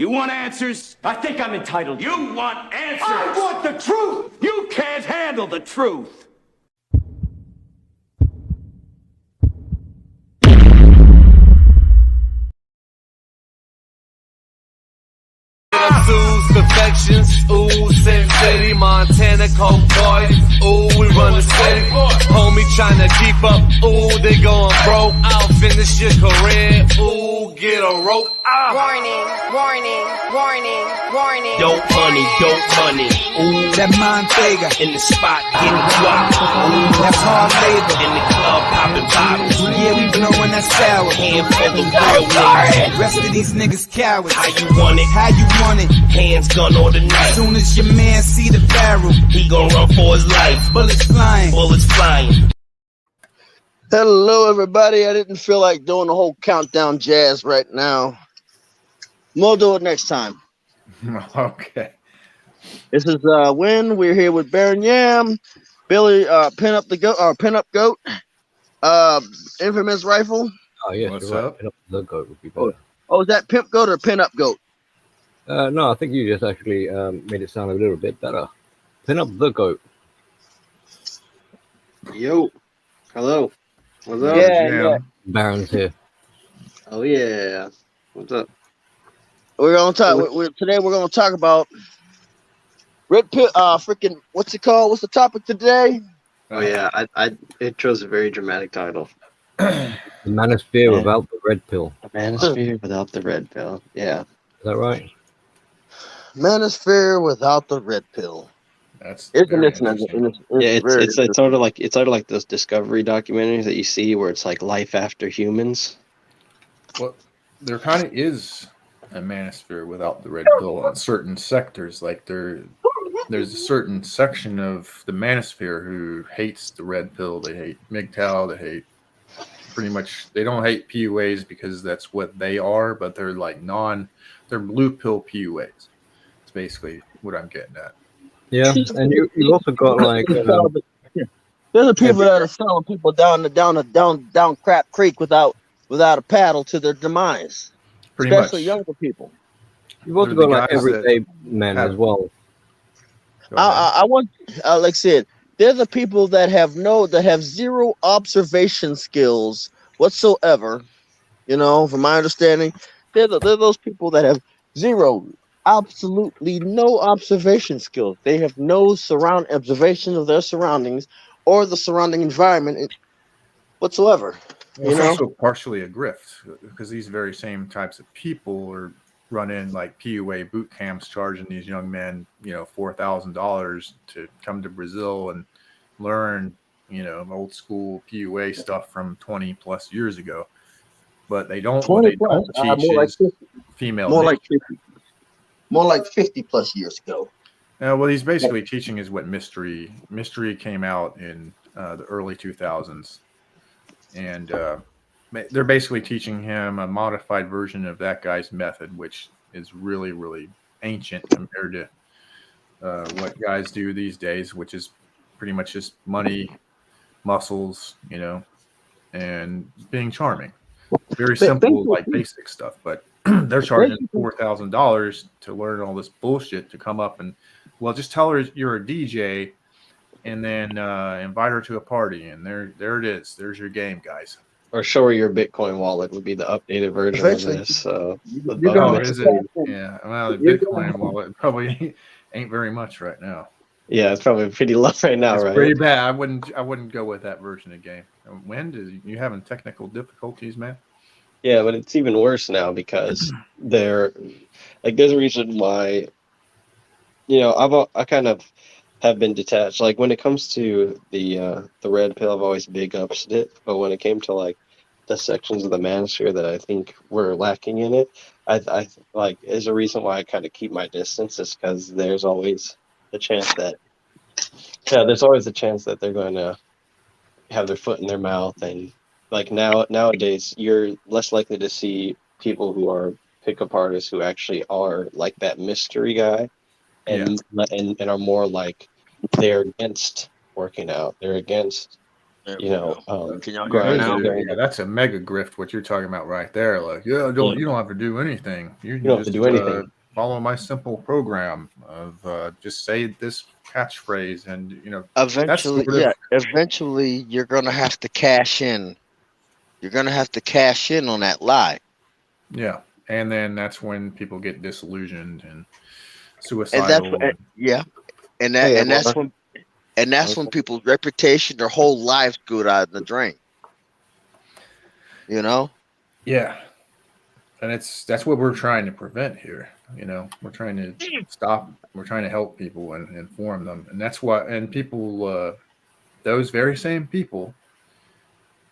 You want answers? I think I'm entitled. You want answers? I want the truth! You can't handle the truth. Perfections, ooh, Sin City, Montana, Coke Boys, ooh, we run the city, homie tryna keep up, ooh, they going broke, I'll finish your career, ooh, get a rope, Warning, warning, warning, warning. Dope money, ooh, That Montega in the spot, getting guap, ooh, that's hard labor. in the club, popping bottles, Yeah, we blowing that sour. handful of real niggas, Rest of these niggas cowards. how you want it, How you want it? hands gun or the knife, Soon as your man see the barrel, he gon' run for his life, bullets flying. bullets flying. Hello, everybody. I didn't feel like doing the whole countdown jazz right now. We'll do it next time. Okay. This is Win. We're here with Baron Yam, Billy, Pin Up Goat, Infamous Rifle. Oh yeah, What's you're right. up? Pin up the goat would be better. Oh, is that Pimp Goat or Pin Up Goat? No, I think you just actually made it sound a little bit better. Pin up the goat. Yo, hello. What's up? Yeah. Baron's here. Oh yeah. What's up? We're gonna talk. Today we're gonna talk about Red Pill. Freaking, what's it called? What's the topic today? Oh yeah, it chose a very dramatic title. The manosphere Yeah. without the red pill. A manosphere without the red pill. Yeah. Is that right? Manosphere without the red pill. That's Isn't very it? interesting. It's sort of like those Discovery documentaries that you see where it's like life after humans. Well, there kind of is a manosphere without the red pill in certain sectors. Like there's a certain section of the manosphere who hates the red pill. They hate MGTOW. They hate pretty much. They don't hate PUAs because that's what they are, but they're like they're blue pill PUAs. It's basically what I'm getting at. Yeah, and you also got like There's the people that are selling people down Crap Creek without a paddle to their demise. Pretty Especially much. younger people. you've also They're got the like guys that everyday men have- as well. Go ahead. I want, like I said, they're the people that have zero observation skills whatsoever. You know, from my understanding, they're those people that have absolutely no observation skills. They have no observation of their surroundings or the surrounding environment whatsoever. Well, it's also partially a grift because these very same types of people are running like PUA boot camps, charging these young men, $4,000 to come to Brazil and learn, old school PUA stuff from 20 plus years ago. But they don't. What they don't teach is female. More like 50 plus years ago. What he's basically teaching is what mystery came out in the early 2000s. And they're basically teaching him a modified version of that guy's method, which is really, really ancient compared to what guys do these days, which is pretty much just money, muscles, and being charming. Very simple, like basic stuff. But they're charging $4,000 to learn all this bullshit to come up and, just tell her you're a DJ and then invite her to a party, and there it is. There's your game, guys. Or show her your Bitcoin wallet would be the updated version of this. Is it? Yeah. Well, the Bitcoin wallet probably ain't very much right now. Yeah, it's probably pretty low right now, It's right? pretty bad. I wouldn't go with that version of the game. When you having technical difficulties, man? Yeah, but it's even worse now because there's a reason why. I kind of have been detached. Like when it comes to the red pill, I've always big ups it. But when it came to like the sections of the manosphere that I think were lacking in it, I like is a reason why I kind of keep my distance is because there's always the chance that they're going to have their foot in their mouth, and like nowadays you're less likely to see people who are pickup artists who actually are like that mystery guy, and are more like they're against working out, they're against There you we know, go. Can y'all hear me grind now? and going. That's a mega grift. What you're talking about right there, like, yeah, Yeah. you don't have to do anything. You You can don't have to just do anything. follow my simple program of just say this catchphrase, and that's Eventually, sort yeah. of Eventually, you're gonna have to cash in. You're gonna have to cash in on that lie, yeah. And then that's when people get disillusioned and and that's suicidal. yeah, and Hey, that's when people's reputation, their whole lives go out in the drain. You know. Yeah, and that's what we're trying to prevent here. We're trying to stop. We're trying to help people and inform them, and that's why. And people, those very same people,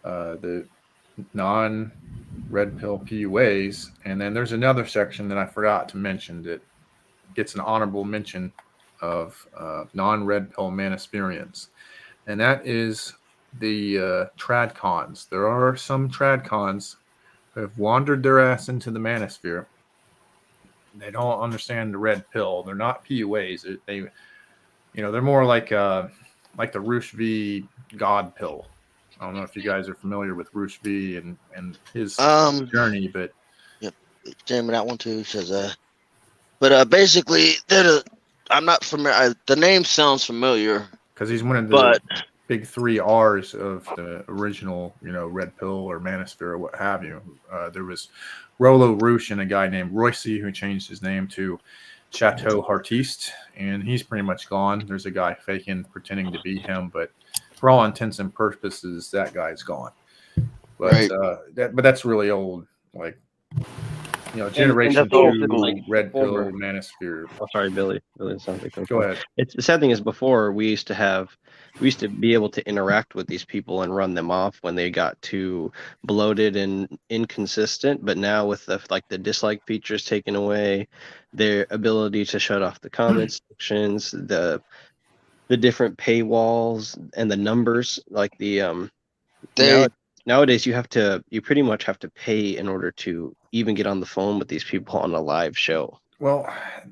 the non-red pill PUAs, and then there's another section that I forgot to mention that gets an honorable mention of non-red pill manosphereans, and that is the tradcons. There are some tradcons who have wandered their ass into the manosphere. They don't understand the red pill. They're not PUAs. They're more like the Roosh V God pill. I don't know if you guys are familiar with Roosh V and his journey, but Yep, Jamie, that one too says basically I'm not familiar. The name sounds familiar because he's one of the but big 3 R's of the original, red pill or manosphere or what have you. There was Rollo Roosh and a guy named Royce who changed his name to Chateau Hartiste, and he's pretty much gone. There's a guy pretending to be him, but for all intents and purposes, that guy's gone. But right. But that's really old, like generation that's all 2 like red pill former. manosphere. Oh, sorry, Billy. Billy sounds like Go ahead. It's the sad thing is before we used to be able to interact with these people and run them off when they got too bloated and inconsistent. But now with the dislike features taken away, their ability to shut off the comment sections, the different paywalls and the numbers, like nowadays you pretty much have to pay in order to even get on the phone with these people on a live show. Well,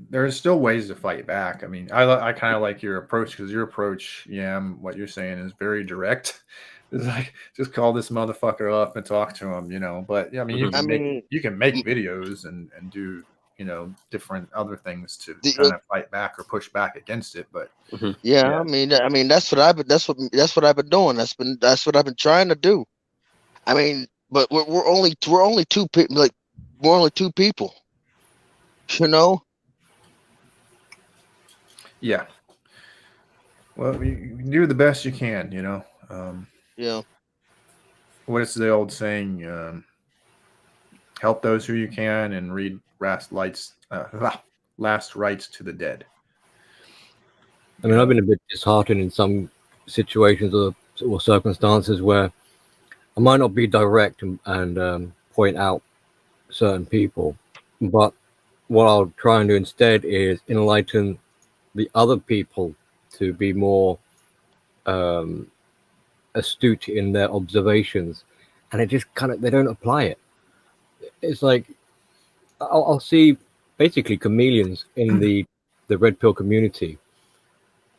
there's still ways to fight back. I mean, I kind of like your approach because your approach, what you're saying is very direct. It's like just call this motherfucker up and talk to him, But yeah, I mean, you can make videos and do different other things to kind of fight back or push back against it. But yeah, I mean that's what I've been doing. That's what I've been trying to do. I mean, but we're only two people. Like we're only two people. Yeah. Well, you do the best you can, Yeah. What is the old saying? Help those who you can and read last rites to the dead. I mean, I've been a bit disheartened in some situations or circumstances where I might not be direct and point out certain people, but what I'll try and do instead is enlighten the other people to be more astute in their observations, and it just they don't apply it. It's like I'll see basically chameleons in the red pill community,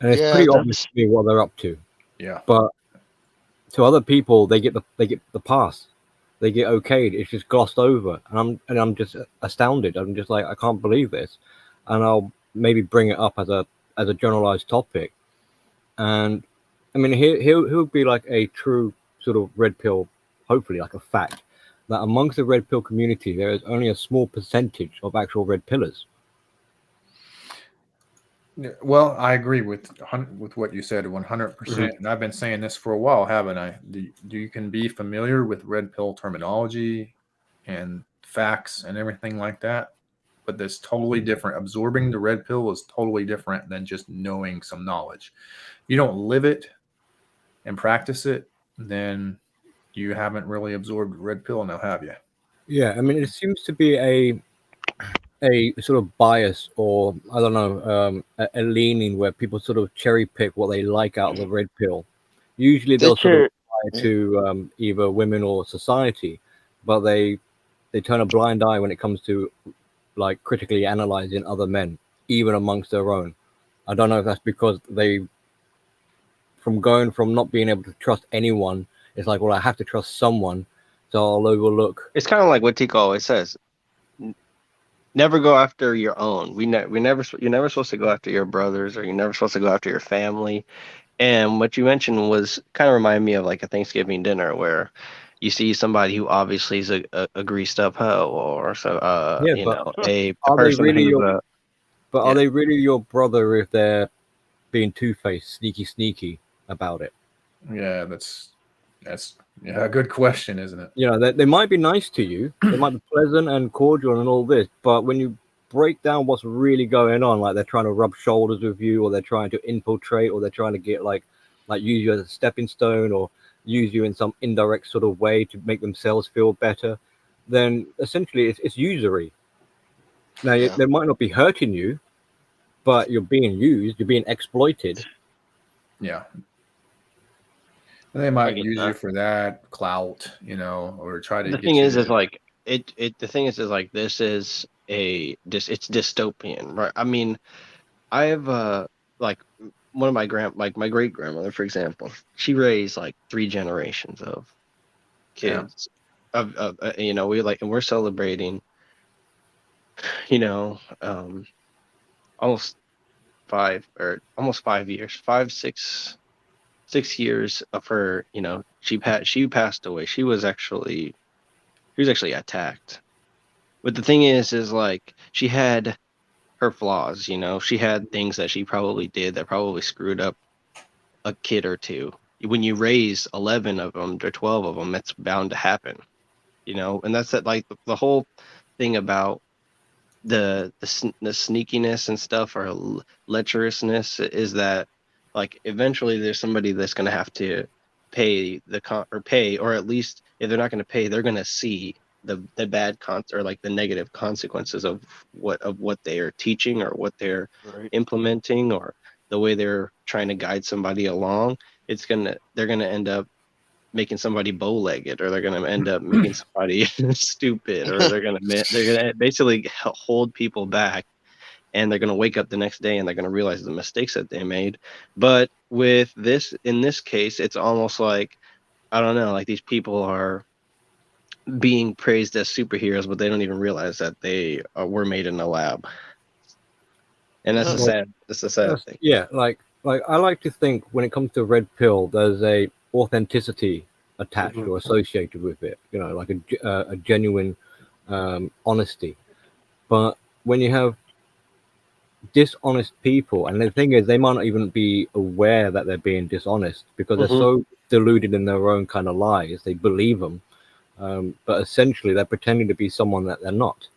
and it's pretty obvious to me what they're up to. Yeah. But to other people, they get the pass. They get okayed. It's just glossed over, and I'm just astounded. I'm just like, I can't believe this, and I'll maybe bring it up as a generalized topic. And I mean, he'll be like a true sort of red pill, hopefully like a fact that amongst the red pill community there is only a small percentage of actual red pillars. Well, I agree with what you said 100%, and I've been saying this for a while, haven't I? You can be familiar with red pill terminology and facts and everything like that, but that's totally different. Absorbing the red pill is totally different than just knowing some knowledge. If you don't live it and practice it, then you haven't really absorbed red pill now, have you? Yeah, I mean, it seems to be a sort of bias, or I don't know, a leaning where people sort of cherry pick what they like out of the red pill. Usually they'll sort of apply to either women or society, but they turn a blind eye when it comes to like critically analyzing other men, even amongst their own. I don't know if that's because they from going from not being able to trust anyone. It's like, well, I have to trust someone, so I'll overlook. It's kind of like what Tico always says: never go after your own. You're never supposed to go after your brothers, or you're never supposed to go after your family. And what you mentioned was kind of remind me of like a Thanksgiving dinner where you see somebody who obviously is a greased up hoe, or so Yeah, you but know, a are they person really who's your? But yeah. are they really your brother if they're being two-faced, sneaky about it? Yeah, that's yeah, a good question, isn't it? You know, they might be nice to you, they might be pleasant and cordial and all this, but when you break down what's really going on, like they're trying to rub shoulders with you, or they're trying to infiltrate, or they're trying to get like use you as a stepping stone, or use you in some indirect sort of way to make themselves feel better, then essentially it's usury. Now, Yeah. they might not be hurting you, but you're being used, you're being exploited. Yeah. And they I might get use you that. for that clout, or try to The thing get you is to. like the thing is like this is it's dystopian, right? I mean, I have like one of my great grandmother, for example, she raised like 3 generations of Yeah. kids we like, and we're celebrating, you know, almost 5 years, 6 years of her, she passed away. She was actually attacked. But the thing is like she had her flaws, she had things that she probably did that probably screwed up a kid or two. When you raise 11 of them or 12 of them, it's bound to happen, and that's that, like the whole thing about the sneakiness and stuff, or lecherousness, is that like eventually there's somebody that's going to have to pay or at least if they're not going to pay, they're going to see the bad or like the negative consequences of what they are teaching, or what they're Right. implementing, or the way they're trying to guide somebody along. They're gonna end up making somebody bow-legged, or they're going to end up making somebody stupid, or they're going to basically hold people back, and they're going to wake up the next day and they're going to realize the mistakes that they made. But in this case, it's almost like, I don't know, like these people are being praised as superheroes, but they don't even realize that they were made in a lab. And that's Yeah. that's a sad thing. Yeah, like I like to think when it comes to red pill, there's a authenticity attached Mhm. or associated with it. Like a genuine honesty. But when you have dishonest people, and the thing is, they might not even be aware that they're being dishonest because they're Mhm. so deluded in their own kind of lies. They believe them, but essentially they're pretending to be someone that they're not.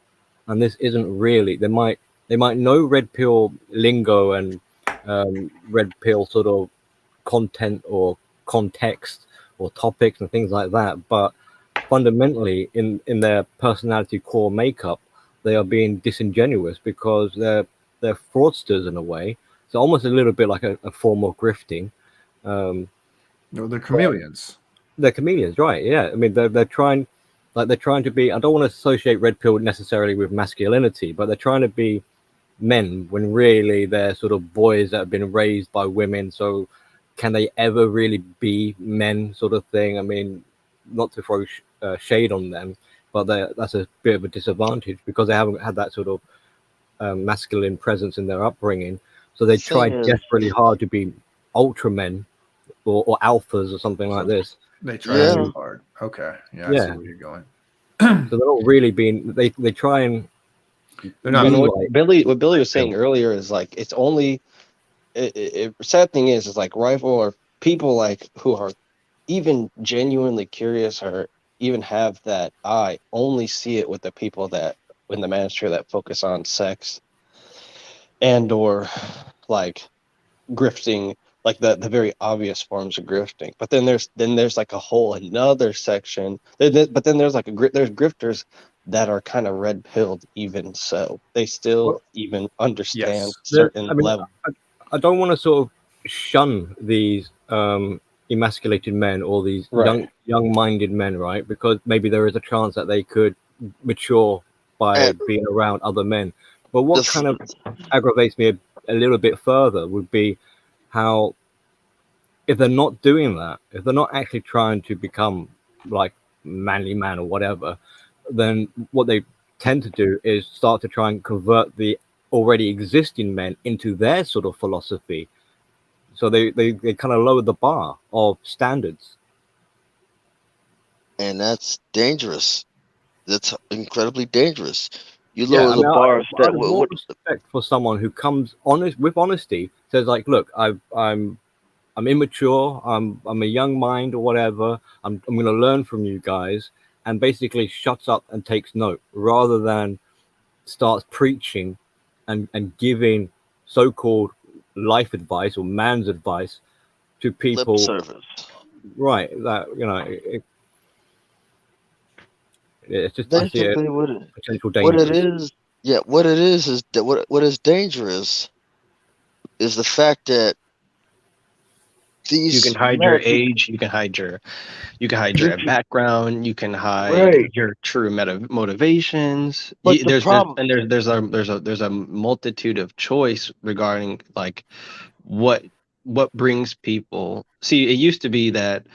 And this isn't really. They might know red pill lingo and red pill sort of content or context or topics and things like that, but fundamentally in their personality core makeup, they are being disingenuous because they're fraudsters in a way. So almost a little bit like a form of grifting. um They're chameleons. they're comedians, right? Yeah, I mean they're trying, like they're trying to be, I don't want to associate red pill necessarily with masculinity, but they're trying to be men when really they're sort of boys that have been raised by women. So can they ever really be men, sort of thing? I mean, not to throw shade on them, but that's a bit of a disadvantage because they haven't had that sort of masculine presence in their upbringing. So they The thing try is, desperately hard to be ultra men or alphas or something like this. They try yeah, too hard. Okay. Yeah, I see Yeah, where you're going. so they're not really being. They try and They're not. And moonlight. what Billy was saying earlier is like, it's only sad thing is like rifle or people like who are even genuinely curious, or even have that eye, only see it with the people that in the manosphere that focus on sex, and or like grifting, like the very obvious forms of grifting. But then there's like a whole another section. But then there's like there's grifters that are kind of red pilled, even so they still Well, even understand yes. certain I mean, level. I don't want to sort of shun these emasculated men or these Right. young-minded men, right? Because maybe there is a chance that they could mature by and being around other men. But what this, kind of aggravates me a little bit further would be how if they're not doing that, if they're not actually trying to become like manly man or whatever, then what they tend to do is start to try and convert the already existing men into their sort of philosophy. So they kind of lower the bar of standards. And that's dangerous. That's incredibly dangerous. You Yeah, lower I the mean, bar. I'd have more respect for someone who comes honest with honesty, says like, look, I'm immature, I'm a young mind or whatever. I'm going to learn from you guys, and basically shuts up and takes note, rather than starts preaching and giving so-called life advice or man's advice to lip people. service. Right, that it's just, I see it Basically, what potential it danger. is, yeah, what it is that what is dangerous is the fact that these You can hide your age. You can hide your background. You can hide right. your true motivations. But the problem, There's a multitude of choice regarding like what brings people. See, it used to be that,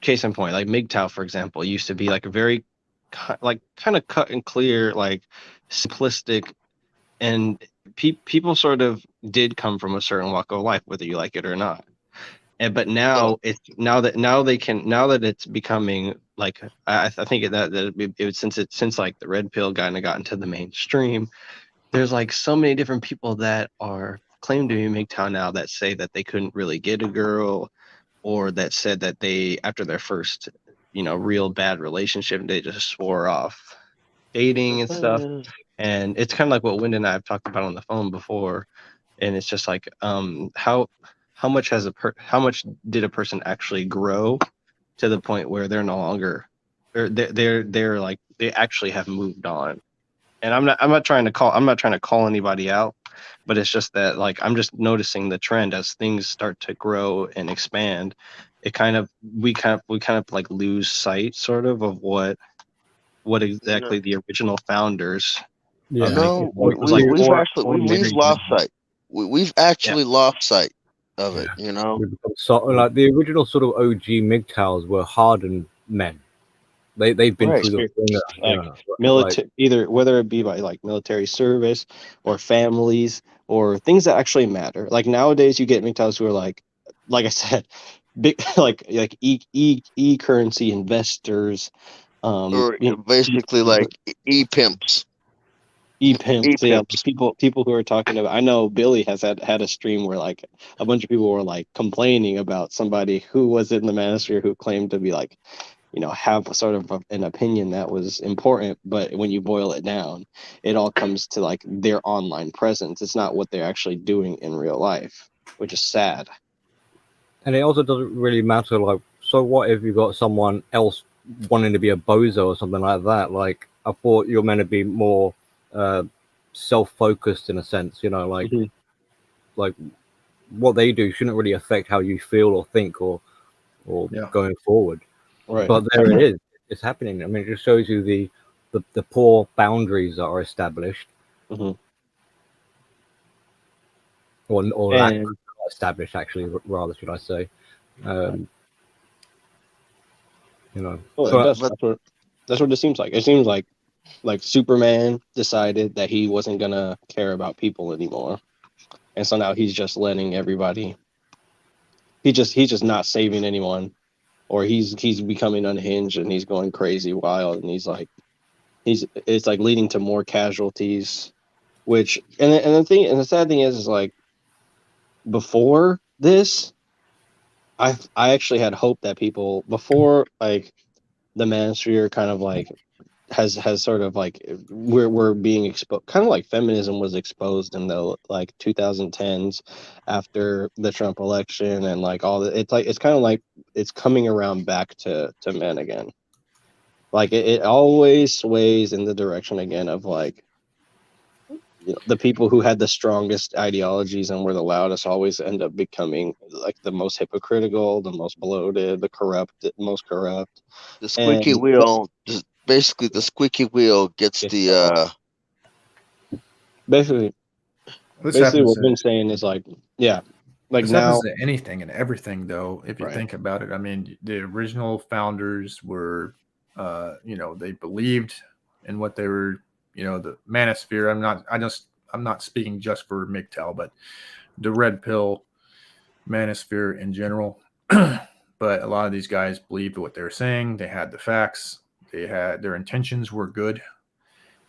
case in point, like MGTOW, for example, used to be like a very kind of cut and clear, like simplistic, and people sort of did come from a certain walk of life, whether you like it or not. But now now that it's becoming like, I think since like the red pill kind of got into the mainstream, there's like so many different people that are claimed to be MGTOW now that say that they couldn't really get a girl, or that said that they, after their first real bad relationship, they just swore off dating and stuff. And it's kind of like what Wendy and I have talked about on the phone before, and it's just like, how much did a person actually grow to the point where they're no longer, or they're like, they actually have moved on. And I'm not trying to call anybody out, but it's just that, like, I'm just noticing the trend as things start to grow and expand. We kind of like lose sight sort of what exactly the original founders. no, Was like we've lost sight. We've actually lost sight of it. You know, So, like the original sort of OG MGTOWs were hardened men. They've been through the ringer, military, either whether it be by like military service or families or things that actually matter. Like nowadays, you get MGTOWs who are like I said, big like currency investors, or basically like e-pimps. E-pimps, yeah, people who are talking about. I know Billy has had a stream where like a bunch of people were like complaining about somebody who was in the manosphere who claimed to be like, have a sort of an opinion that was important, but when you boil it down, it all comes to like their online presence. It's not what they're actually doing in real life, which is sad. And it also doesn't really matter, like, so what if you got someone else wanting to be a bozo or something like that? Like, I thought you're meant to be more self-focused in a sense, like like what they do shouldn't really affect how you feel or think or going forward. Right. But there it is. It's happening. I mean, it just shows you the poor boundaries that are established, or lack of established, actually, rather should I say? That's what it seems like. It seems like Superman decided that he wasn't gonna care about people anymore, and so now he's just letting everybody. He's just not saving anyone, or he's becoming unhinged and he's going crazy wild, and it's like leading to more casualties. Which and the sad thing is like, before this, I actually had hope that people, before like the manosphere kind of like has sort of like, we're being exposed, kind of like feminism was exposed in the like 2010s after the Trump election, and like all the, it's kind of like it's coming around back to men again. Like it always sways in the direction again of like, the people who had the strongest ideologies and were the loudest always end up becoming like the most hypocritical, the most bloated, most corrupt. The squeaky wheel, basically, the squeaky wheel gets the. Basically, what I've been saying is like, yeah. Like This now, happens to anything and everything, though. If you right? think about it, I mean, the original founders were, they believed in what they were, the manosphere. I'm not speaking just for MGTOW, but the red pill manosphere in general. But a lot of these guys believed what they were saying. They had the facts. They had their intentions were good.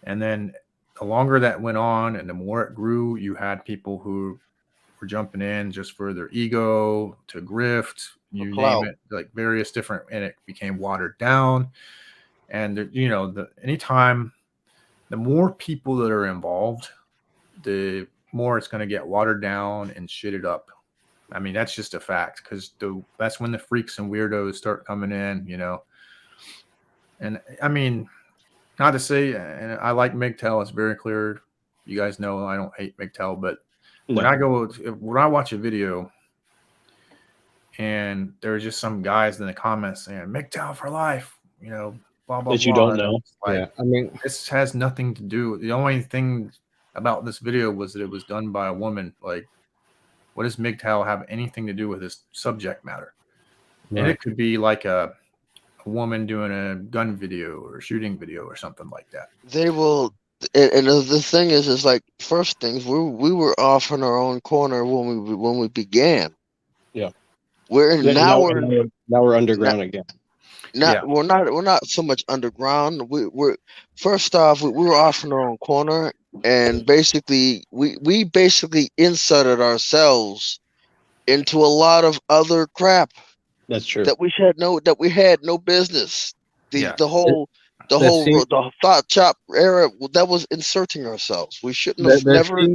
And then the longer that went on and the more it grew, you had people who were jumping in just for their ego, to grift, you name clout. it, like various different, and it became watered down. And anytime the more people that are involved, the more it's going to get watered down and shitted up. I mean, that's just a fact, because that's when the freaks and weirdos start coming in, And I mean, not to say, and I like MGTOW, it's very clear. You guys know I don't hate MGTOW, but when I watch a video and there's just some guys in the comments saying MGTOW for life, blah blah That you blah. don't know. Like, I mean, this has nothing to do. The only thing about this video was that it was done by a woman. Like, what does MGTOW have anything to do with this subject matter? And it could be like a woman doing a gun video or shooting video or something like that. They will, and the thing is like, first things, we were off in our own corner when we began. Yeah. Now we're underground again. We're not so much underground. We're first off, we were off in our own corner, and basically we basically inserted ourselves into a lot of other crap. That's true. That we had no business. The thought chop era, that was inserting ourselves. We shouldn't have never.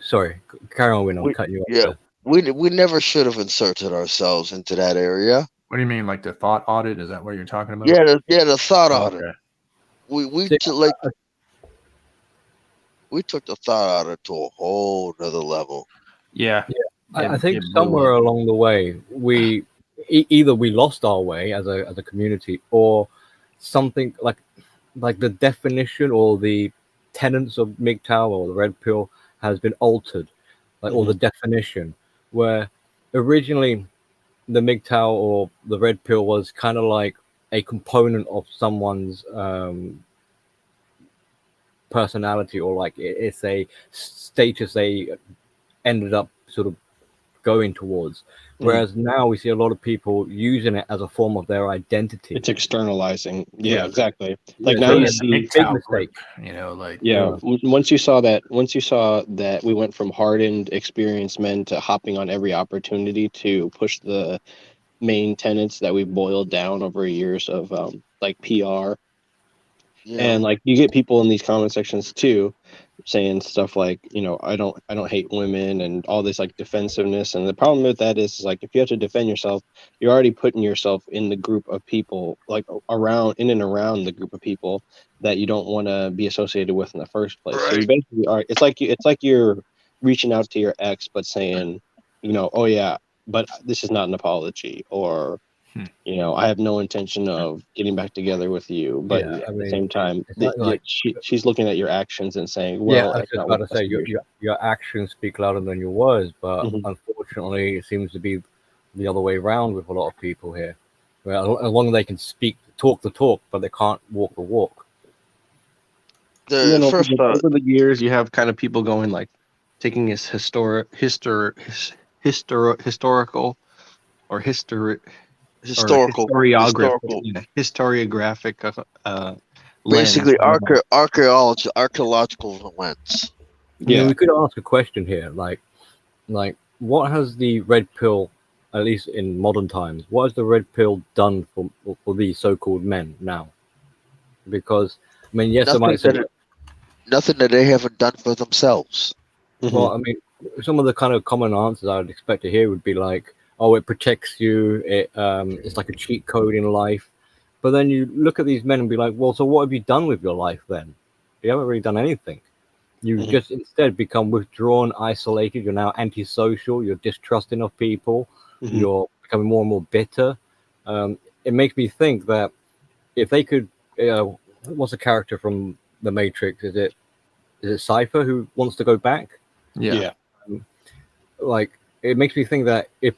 Sorry, carry on. We're not cutting you off. Yeah, we never should have inserted ourselves into that area. What do you mean, like the thought audit? Is that what you're talking about? Yeah, the thought audit. We took the thought audit to a whole other level. Yeah. I think somewhere along the way, either we lost our way as a community, or something like the definition or the tenets of MGTOW or the red pill has been altered, or the definition, where originally the MGTOW or the red pill was kind of like a component of someone's personality, or like it's a status they ended up sort of going towards, whereas now we see a lot of people using it as a form of their identity. It's externalizing. Yeah, exactly. Like now you see big mistake. Once you saw that we went from hardened, experienced men to hopping on every opportunity to push the main tenets that we've boiled down over years of like PR. And like you get people in these comment sections too saying stuff like, I don't hate women and all this like defensiveness. And the problem with that is like, if you have to defend yourself, you're already putting yourself in the group of people, like in and around the group of people that you don't want to be associated with in the first place. Right. So you basically are, it's like you're reaching out to your ex, but saying, oh yeah, but this is not an apology, or I have no intention of getting back together with you. But at the same time, she's looking at your actions and saying, well, I was just about to say, your actions speak louder than your words. But unfortunately, it seems to be the other way around with a lot of people here. Where as long as they can talk the talk, but they can't walk the walk. Over the years, you have kind of people going like, taking his historiographic basically lens. archaeological lens. Yeah, we could ask a question here, like what has the red pill, at least in modern times, what has the red pill done for these so-called men now? Because I mean, yes, nothing that they haven't done for themselves. Well, I mean, some of the kind of common answers I would expect to hear would be like, oh, it protects you, it's like a cheat code in life. But then you look at these men and be like, well, so what have you done with your life then? You haven't really done anything. You just instead become withdrawn, isolated. You're now antisocial. You're distrusting of people. You're becoming more and more bitter. It makes me think that if they could, what's the character from The Matrix? Is it Cypher who wants to go back? Yeah. Like it makes me think that if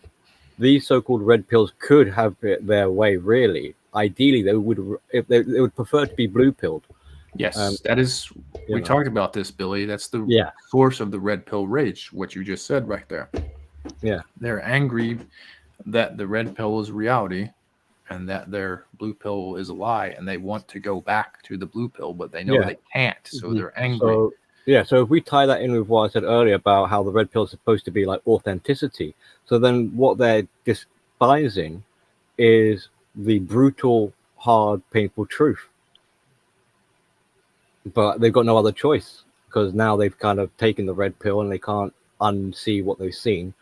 these so-called red pills could have it their way, really, ideally they would prefer to be blue pilled. Yes, that is. We know. talked about this, Billy. That's the source of the red pill rage. What you just said right there. Yeah, they're angry that the red pill is reality, and that their blue pill is a lie, and they want to go back to the blue pill, but they know they can't. So they're angry. So so if we tie that in with what I said earlier about how the red pill is supposed to be like authenticity, so then what they're despising is the brutal, hard, painful truth. But they've got no other choice because now they've kind of taken the red pill and they can't unsee what they've seen.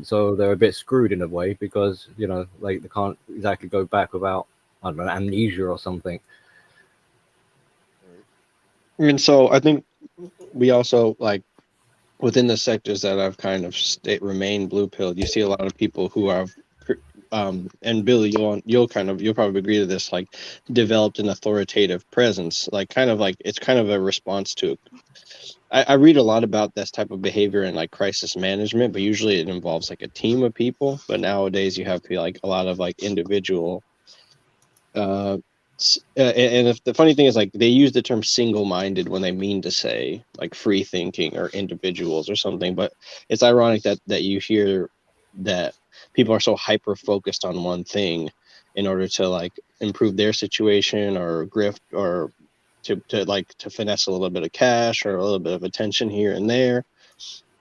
So they're a bit screwed in a way because, you know, like they can't exactly go back without, I don't know, amnesia or something. And so I think we also, like, within the sectors that I've kind of remained blue pilled, you see a lot of people who have, and Billy, you'll probably agree to this, like, developed an authoritative presence, like kind of like it's kind of a response to. I read a lot about this type of behavior in like crisis management, but usually it involves like a team of people. But nowadays you have like a lot of like individual. And if the funny thing is, like, they use the term single-minded when they mean to say like free thinking or individuals or something, but it's ironic that you hear that people are so hyper focused on one thing in order to like improve their situation or grift or to finesse a little bit of cash or a little bit of attention here and there.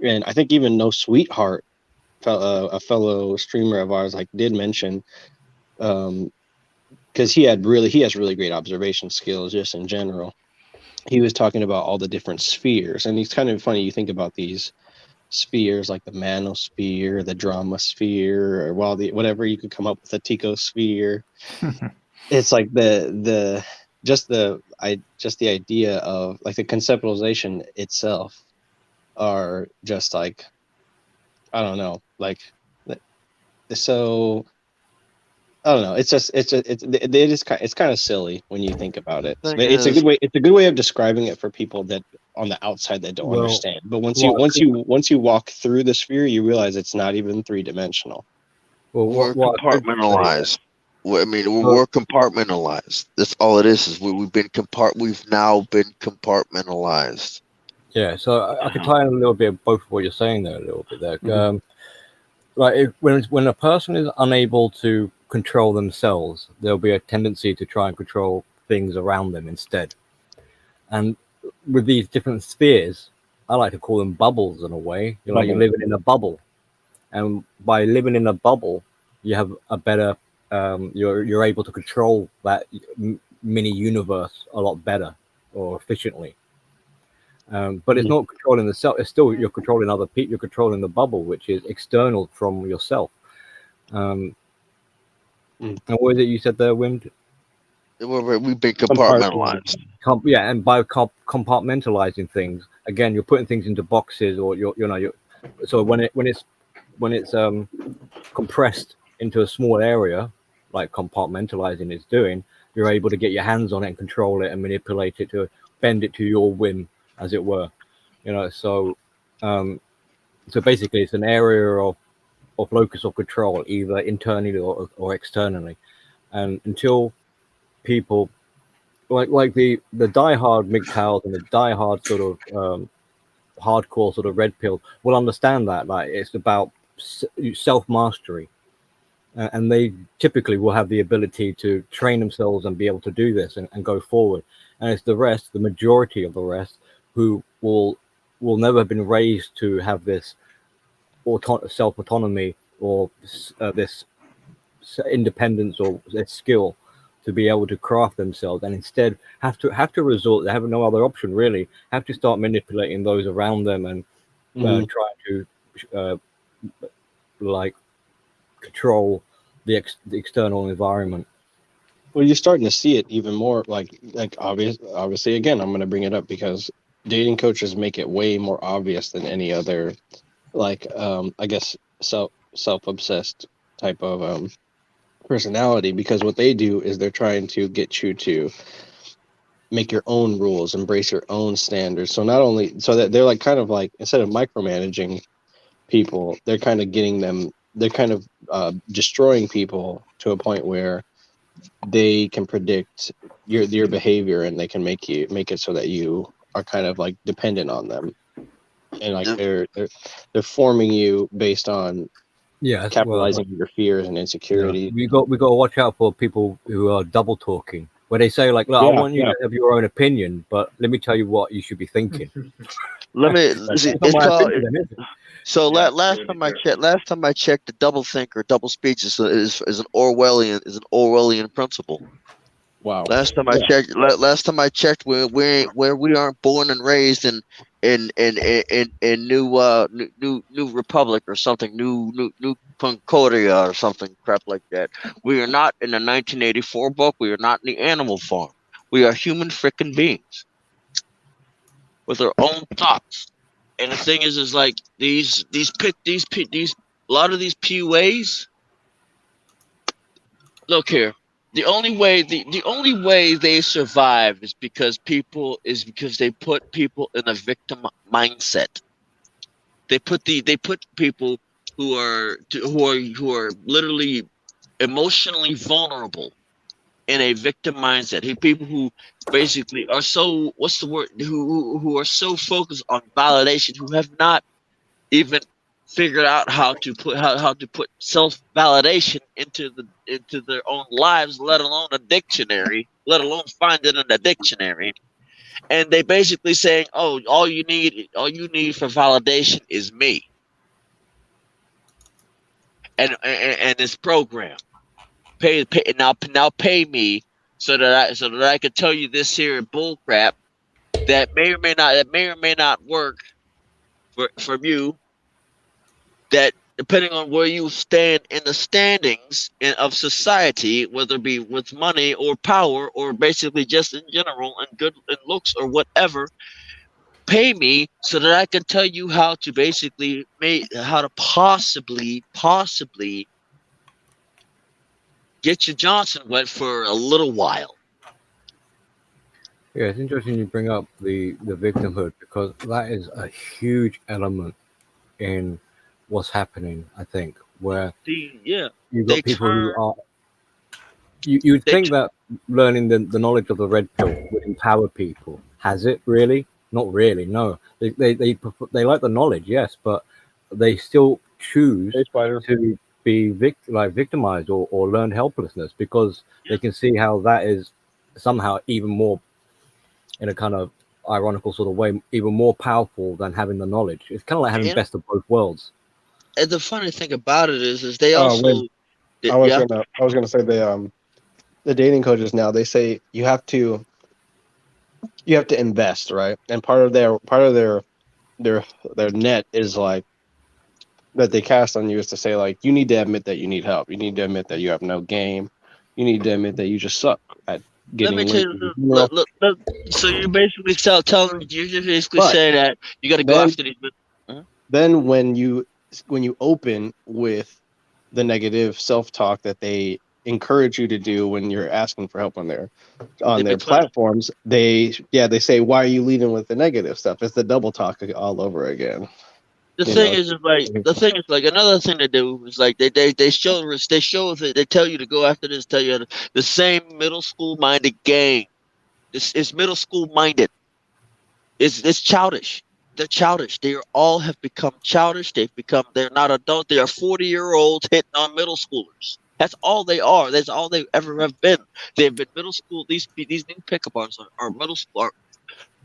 And I think even No Sweetheart, a fellow streamer of ours, like, did mention, because he has really great observation skills just in general. He was talking about all the different spheres, and it's kind of funny. You think about these spheres like the manosphere, the drama sphere, or whatever you could come up with, a tecosphere. It's like the idea of like the conceptualization itself are just like, I don't know, like, so I don't know. It's kind of silly when you think about it. It's a good way of describing it for people that on the outside that don't understand. But once you walk through the sphere, you realize it's not even 3-dimensional. We're compartmentalized. We're compartmentalized. That's all it is we've now been compartmentalized. Yeah, so I could tie in a little bit of both of what you're saying there a little bit there. Like when a person is unable to control themselves, there'll be a tendency to try and control things around them instead. And with these different spheres, I like to call them bubbles in a way. You're living in a bubble, and by living in a bubble, you have a better. You're able to control that mini universe a lot better or efficiently. But it's not controlling the self. It's still you're controlling other people. You're controlling the bubble, which is external from yourself. And what was it you said there, Wim? We've been compartmentalized. And by compartmentalizing things, again, you're putting things into boxes, or so when it's compressed into a small area, like compartmentalizing is doing, you're able to get your hands on it and control it and manipulate it to bend it to your whim, as it were. So basically it's an area of locus of control, either internally or externally. And until people like the diehard MGTOWs and the diehard sort of hardcore sort of red pill will understand that, like, it's about self-mastery, and they typically will have the ability to train themselves and be able to do this and go forward. And it's the majority of the rest, who will never have been raised to have this self-autonomy or this independence or this skill to be able to craft themselves, and instead have to resort. They have no other option really. Have to start manipulating those around them and try to like control the external environment. Well, you're starting to see it even more. Like obviously, again, I'm going to bring it up because dating coaches make it way more obvious than any other, like, I guess, self-obsessed type of personality, because what they do is they're trying to get you to make your own rules, embrace your own standards. So not only so that they're like kind of like, instead of micromanaging, people, they're kind of getting them. They're kind of destroying people to a point where they can predict your behavior, and they can make it so that you are kind of like dependent on them, and like they're forming you based on Yeah, capitalizing on your fears and yeah, insecurity. we got to watch out for people who are double talking, where they say like, "Look, I Yeah, want you to have your own opinion, but let me tell you what you should be thinking." Let me That's see. not It's my called. opinion, then, is it? So last time I checked, the double think or double speech is an Orwellian principle. Wow. Last time I checked, where we aren't born and raised in new Republic or something, new Concordia or something crap like that. We are not in the 1984 book. We are not in the Animal Farm. We are human freaking beings with our own thoughts. And the thing is like these a lot of these PUAs. Look here. The only way they survive is because they put people in a victim mindset. They put people who are literally emotionally vulnerable in a victim mindset. People who basically are so what's the word who are so focused on validation, who have not even figured out how to put self validation into their own lives, let alone a dictionary, let alone find it in a dictionary. And they basically saying, "Oh, all you need for validation is me and this program. Pay now pay me so that I can tell you this here bull crap that may or may not work for you, that depending on where you stand in the standings of society, whether it be with money or power or basically just in general and good and looks or whatever, pay me so that I can tell you how to basically how to possibly get your Johnson wet for a little while." Yeah, it's interesting you bring up the victimhood, because that is a huge element in what's happening. I think where Yeah, you've they got people who turn are. You'd they think that learning the knowledge of the red pill would empower people. Has it really? Not really. No, they like the knowledge, yes, but they still choose Hey, Spider. to be victimized or learn helplessness, because they can see how that is somehow even more, in a kind of ironical sort of way, even more powerful than having the knowledge. It's kind of like having and, best of both worlds. and the funny thing about it is they Wait, also yeah. I was gonna say the dating coaches now, they say you have to invest, right? And part of their net is like that they cast on you is to say like you need to admit that you need help. You need to admit that you have no game. You need to admit that you just suck at Let me getting tell laid. you, You know? look, so you're basically telling you're basically But saying that you got to go then after these. Huh? then when you open with the negative self-talk that they encourage you to do when you're asking for help on They their become platforms, they say, why are you leading with the negative stuff? It's the double talk all over again. the You thing know, is like another thing they do is like they show that they tell you to go after this, tell you the same middle school minded gang. This is middle school minded. It's childish. They're childish. They all have become childish. They're not adult. They are 40-year-olds hitting on middle schoolers. That's all they are. That's all they ever have been. They've been middle school. These new pickup artists are middle school. Are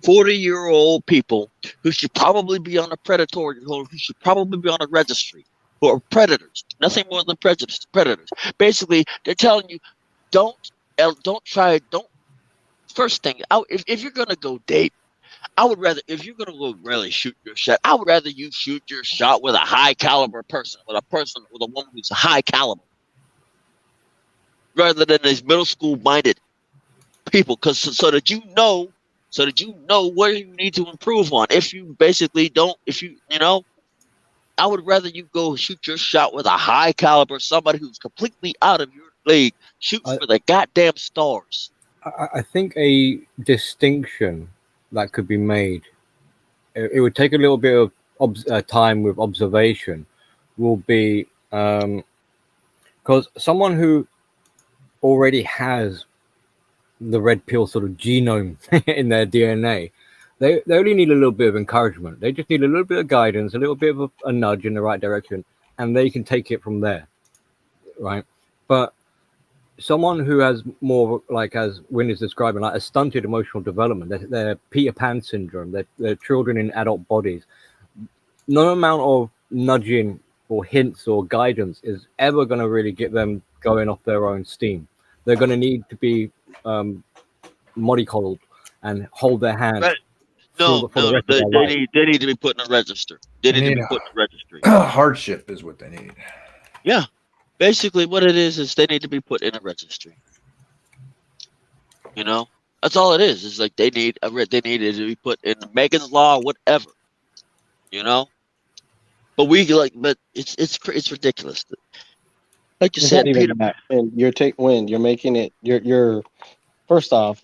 40-year-old people who should probably be on a predatory, who should probably be on a registry, who are predators. Nothing more than predators. Basically, they're telling you, don't try. Don't first thing. If you're gonna go date, I would rather, if you're gonna go really shoot your shot, I would rather you shoot your shot with a high caliber person, with a woman who's high caliber, rather than these middle school minded people, because so that you know where you need to improve on. If you basically don't, if you know, I would rather you go shoot your shot with a high caliber, somebody who's completely out of your league, shoots I, for the goddamn stars. I think a distinction that could be made. It would take a little bit of time with observation will be because someone who already has the red pill sort of genome in their DNA, they only need a little bit of encouragement. They just need a little bit of guidance, a little bit of a nudge in the right direction, and they can take it from there, right? But someone who has more, like as Win is describing, like a stunted emotional development, they're Peter Pan syndrome, they're children in adult bodies. No amount of nudging or hints or guidance is ever going to really get them going off their own steam. They're going to need to be mollycoddled and hold their hand. Right. No, they need to be put in a register. They need to be put in a registry. Hardship is what they need. Yeah, basically what it is they need to be put in a registry. You know, that's all it is. It's like they need it to be put in Megan's Law, whatever. You know, but it's ridiculous. Like you It's said, not even Peter. that. And you're making it. You're first off,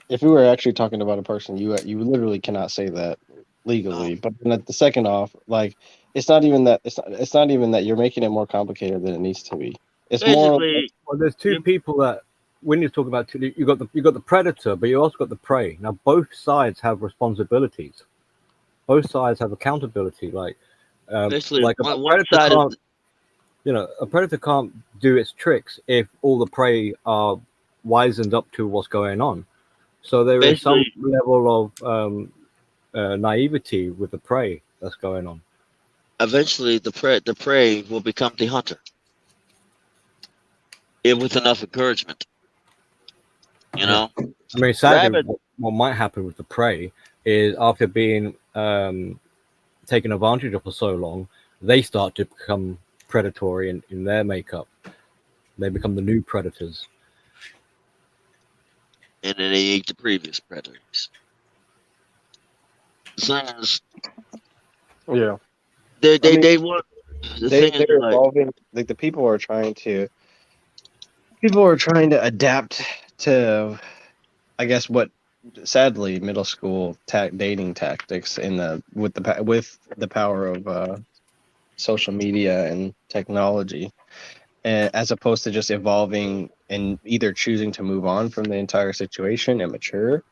if we were actually talking about a person, you literally cannot say that legally. But then the second off, like it's not even that. It's not even that you're making it more complicated than it needs to be. It's more. Well, there's two people that when you talk about you got the predator, but you also got the prey. Now both sides have responsibilities. Both sides have accountability. Like a predator can't, a predator can't do its tricks if all the prey are wizened up to what's going on. So there is some level of naivety with the prey that's going on. Eventually, the prey will become the hunter, with enough encouragement. You know, I mean, sadly, what might happen with the prey is after being taken advantage of for so long, they start to become predatory in their makeup. They become the new predators. And then they eat the previous predators. Yeah. They want. They're evolving. Like the people are trying to adapt to, I guess, what sadly middle school dating tactics with the power of social media and technology, and as opposed to just evolving and either choosing to move on from the entire situation and mature,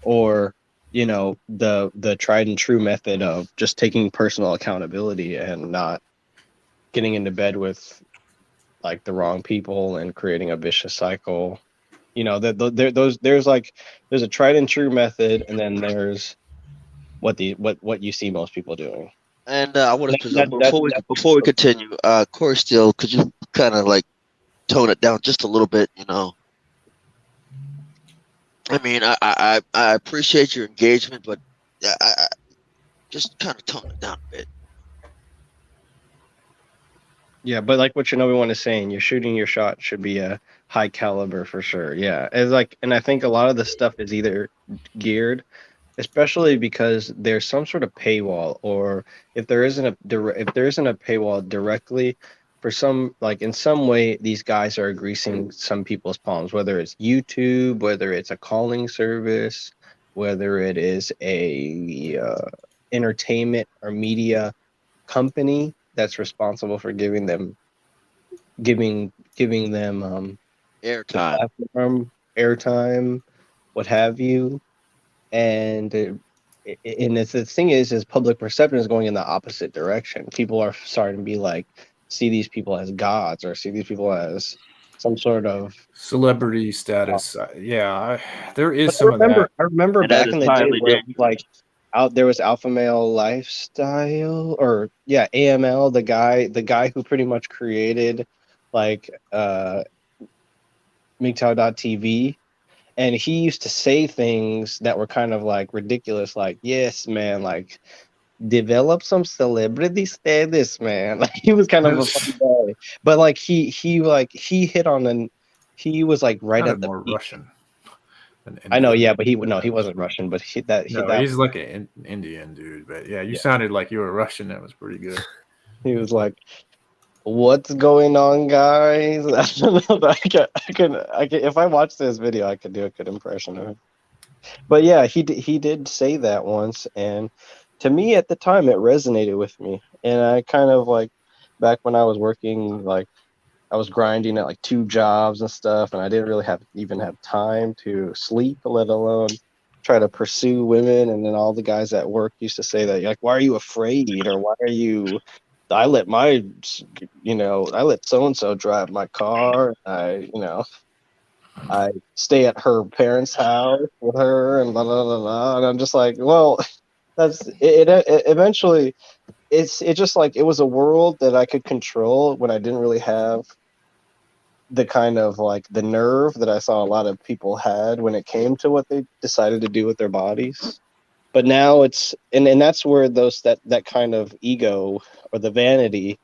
or the tried and true method of just taking personal accountability and not getting into bed with like the wrong people and creating a vicious cycle. There's a tried and true method, and then there's what you see most people doing. And I want to before we continue, Corey Steele, could you kind of like tone it down just a little bit? I mean, I appreciate your engagement, but I just kind of tone it down a bit. Yeah, but like what everyone is saying, you're shooting your shot should be a high caliber for sure. Yeah, and I think a lot of the stuff is either geared, especially because there's some sort of paywall, or if there isn't a paywall directly, for some, like in some way, these guys are greasing some people's palms, whether it's YouTube, whether it's a calling service, whether it is a entertainment or media company that's responsible for giving them airtime, what have you. And the thing is public perception is going in the opposite direction. People are starting to be like, see these people as gods, or see these people as some sort of celebrity status. There is some of that. I remember back in the day where like there was Alpha Male Lifestyle, or AML, the guy who pretty much created like MGTOW.TV. And he used to say things that were kind of like ridiculous, like, yes, man, like develop some celebrity status, man. Like he was kind of a funny guy. But like he hit on he was like right at the more peak. Russian. I know, yeah, but he wasn't Russian, but he's like an Indian dude. But you sounded like you were Russian. That was pretty good. He was like, "What's going on, guys?" I don't know. I can. If I watch this video, I could do a good impression of him. But yeah, he did say that once, and to me at the time it resonated with me, and I kind of like back when I was working, like I was grinding at like 2 jobs and stuff, and I didn't really even have time to sleep, let alone try to pursue women. And then all the guys at work used to say that, like, why are you afraid, or why are you? I let my, I let so and so drive my car. I stay at her parents' house with her, and blah blah blah blah. And I'm just like, well, that's it eventually. It just like it was a world that I could control when I didn't really have the kind of like the nerve that I saw a lot of people had when it came to what they decided to do with their bodies. But now it's and that's where that kind of ego or the vanity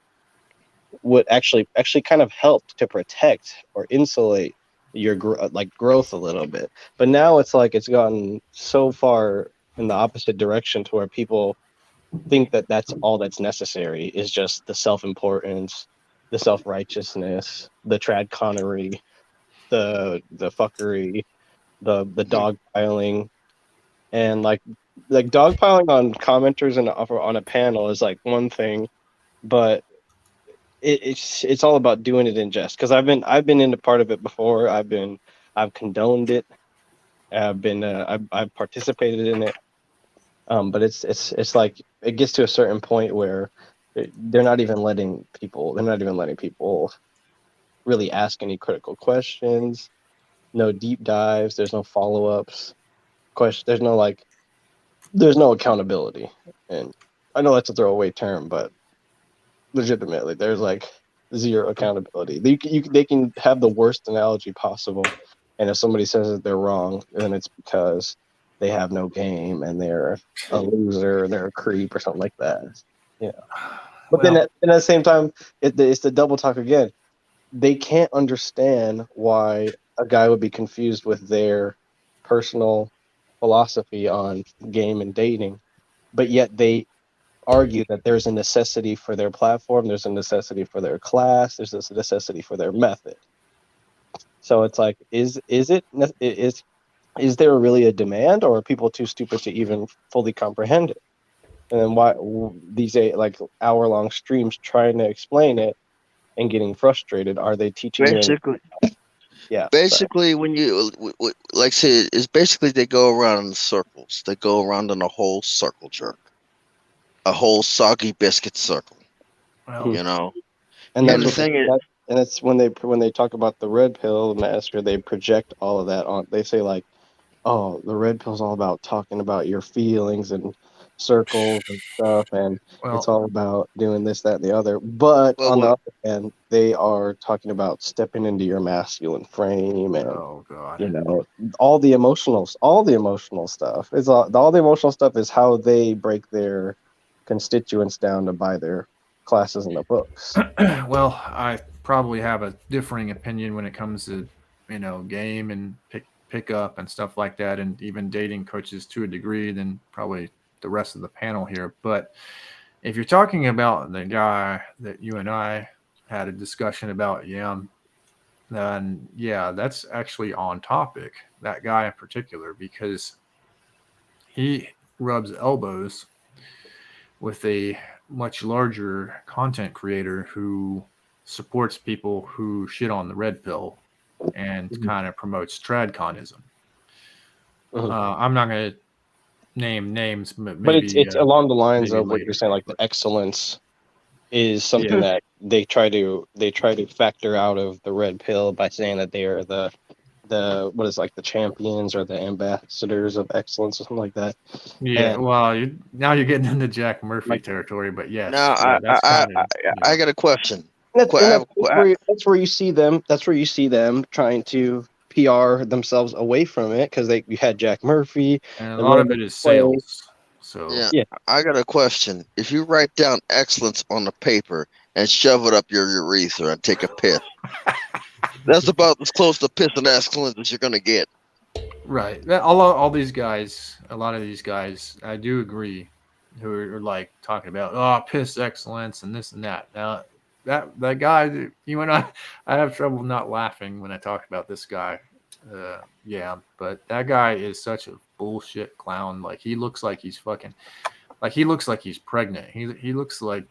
would actually kind of help to protect or insulate your growth a little bit. But now it's like it's gotten so far in the opposite direction to where people think that that's all that's necessary is just the self-importance, the self-righteousness, the trad connery, the fuckery, the dog piling, and like dog piling on commenters and on a panel is like one thing, but it's all about doing it in jest. Because I've been into part of it before. I've condoned it. I've participated in it. But it's like it gets to a certain point where they're not even letting people. They're not even letting people really ask any critical questions. No deep dives. There's no follow ups. There's no there's no accountability. And I know that's a throwaway term, but legitimately, there's like zero accountability. They can have the worst analogy possible, and if somebody says that they're wrong, then it's because they have no game and they're a loser, they're a creep or something like that. Yeah. But then at the same time, it's the double talk again. They can't understand why a guy would be confused with their personal philosophy on game and dating, but yet they argue that there's a necessity for their platform, there's a necessity for their class, there's a necessity for their method. So it's like, is there really a demand, or are people too stupid to even fully comprehend it? And then why these like hour-long streams trying to explain it and getting frustrated? Are they teaching you? Yeah. Basically, when you like say, it's basically they go around in circles. They go around in a whole circle jerk, a whole soggy biscuit circle. Well, You know, And and the thing is, and it's when they talk about the red pill master, they project all of that on. They say like, oh, the red pill's all about talking about your feelings and circles and stuff, and it's all about doing this, that, and the other. But on the other hand, they are talking about stepping into your masculine frame and all the emotional stuff. It's all the emotional stuff is how they break their constituents down to buy their classes in the books. Well, I probably have a differing opinion when it comes to game and pick up and stuff like that, and even dating coaches to a degree than probably the rest of the panel here. But if you're talking about the guy that you and I had a discussion about, then that's actually on topic. That guy in particular, because he rubs elbows with a much larger content creator who supports people who shit on the red pill and kind of promotes tradconism. I'm not going to name names, but maybe, it's along the lines of what you're saying, like the excellence is something that they try to factor out of the red pill by saying that they are the what is like the champions or the ambassadors of excellence or something like that. Yeah, well, now you're getting into Jack Murphy territory, but yes. Now I got a question. That's where you see them. That's where you see them trying to PR themselves away from it, because you had Jack Murphy, and a lot of it is sales. So I got a question. If you write down excellence on the paper and shove it up your urethra and take a piss, that's about as close to piss and excellence as you're gonna get. Right. All these guys, a lot of these guys, I do agree, who are like talking about piss excellence and this and that. Now that guy, you and I have trouble not laughing when I talk about this guy. But that guy is such a bullshit clown. Like, he looks like he's fucking like he looks like he's pregnant. He looks like.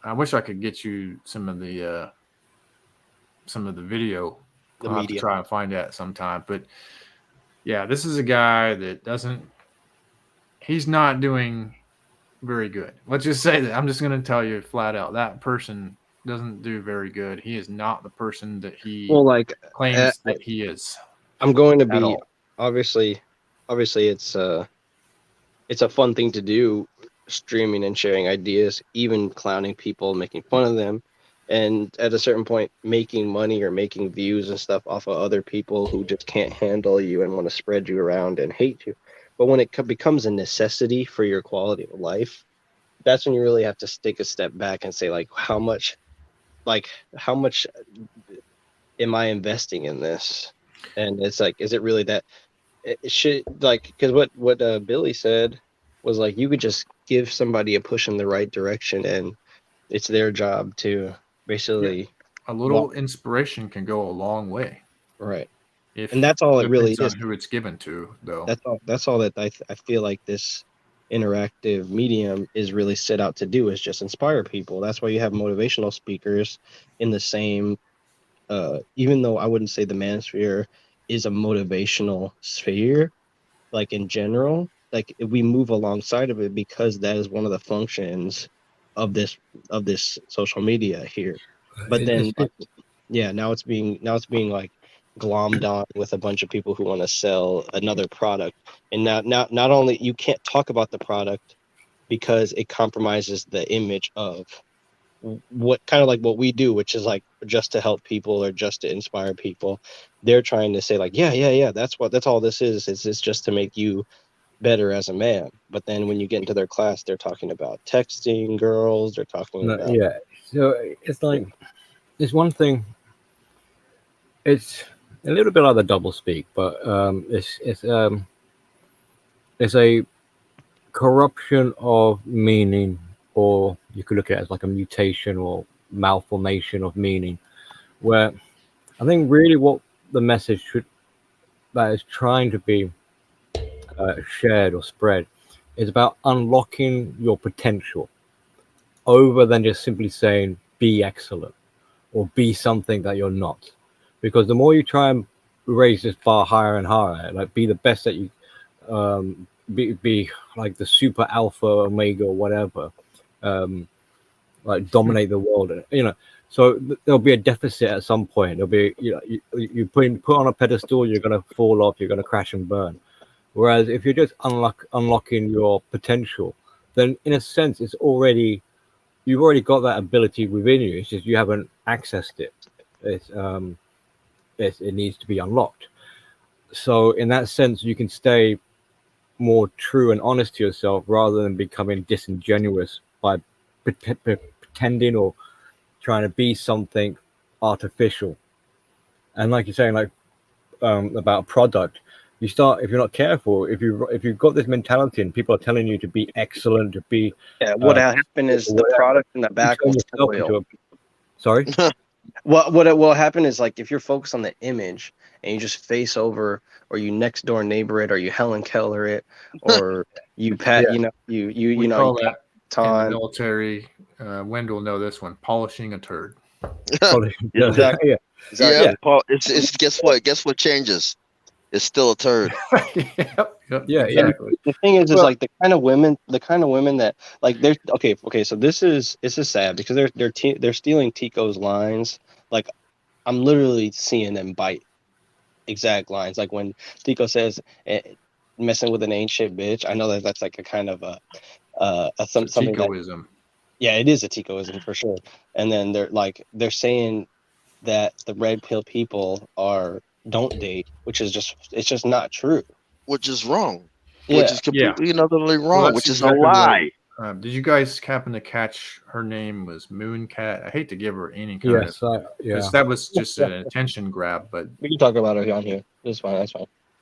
I wish I could get you some of the video. I'll have to try and find that sometime. But yeah, this is a guy that doesn't. He's not doing very good. Let's just say that. I'm just going to tell you flat out that person doesn't do very good. He is not the person that he claims that he is. I'm going to be all. obviously it's a fun thing to do, streaming and sharing ideas, even clowning people, making fun of them, and at a certain point making money or making views and stuff off of other people who just can't handle you and want to spread you around and hate you. But when it becomes a necessity for your quality of life, that's when you really have to take a step back and say, like, how much am I investing in this? And it's like, is it really that? It should, like, because what Billy said was like, you could just give somebody a push in the right direction, and it's their job to basically a little inspiration can go a long way, right? If and that's all it really is. On who it's given to, though. That's all that I feel like this interactive medium is really set out to do, is just inspire people. That's why you have motivational speakers in the same. Even though I wouldn't say the manosphere is a motivational sphere, like in general, like we move alongside of it because that is one of the functions of this social media here. But then, now it's being like glommed on with a bunch of people who want to sell another product, and not only you can't talk about the product because it compromises the image of what kind of like what we do, which is like just to help people or just to inspire people. They're trying to say like, yeah, that's all this is. It's just to make you better as a man. But then when you get into their class, they're talking about texting girls. They're talking about So it's like it's one thing. It's a little bit like the double speak, but it's a corruption of meaning, or you could look at it as like a mutation or malformation of meaning, where I think really what the message that is trying to be shared or spread is about unlocking your potential over than just simply saying be excellent or be something that you're not. Because the more you try and raise this bar higher and higher, like be the best that you be like the super alpha omega or whatever, like dominate the world, so there'll be a deficit at some point. There'll be, you put on a pedestal, you're going to fall off, you're going to crash and burn. Whereas if you're just unlocking your potential, then in a sense you've already got that ability within you. It's just you haven't accessed it. It needs to be unlocked. So in that sense, you can stay more true and honest to yourself rather than becoming disingenuous by pretending or trying to be something artificial. And like you're saying, like about a product, you start, if you're not careful, if you've got this mentality and people are telling you to be excellent, to be what happened is the product in the back will spoil. Sorry. What will happen is, like, if you're focused on the image and you just face over, or you next door neighbor it, or you Helen Keller it, or you pat, we call that in the military. Wendell will know this one: polishing a turd. Exactly. It's guess what changes? It's still a turd. Yeah. The thing is like the kind of women that, like, they're okay. So this is sad because they're stealing Tico's lines. Like, I'm literally seeing them bite exact lines. Like when Tico says, "Messing with an ain't shit bitch." I know that's like a kind of something Ticoism. Yeah, it is a Ticoism for sure. And then they're saying that the red pill people don't date, which is just not true. Which is wrong. Yeah. Which is completely and utterly wrong. Well, which is exactly a lie. Did you guys happen to catch her name was Mooncat? I hate to give her any kind of. Yes, that was just an attention grab, but we can talk about her on here. That's fine.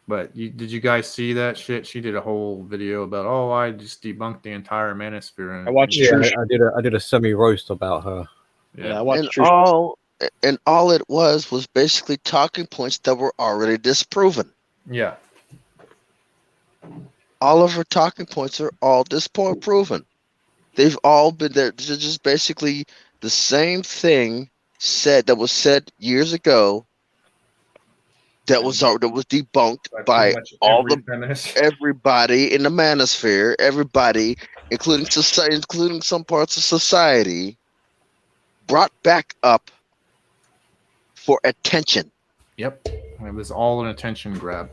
But did you guys see that shit? She did a whole video about, I just debunked the entire manosphere. I watched. I did a semi roast about her. Yeah, I watched. And all it was basically talking points that were already disproven. Yeah. all of her talking points are all disproven. They've all been there. They're just basically the same thing that was said years ago. That was debunked By pretty by much all every the feminist. everybody in the manosphere, everybody, including society, including some parts of society, brought back up for attention. Yep, it was all an attention grab.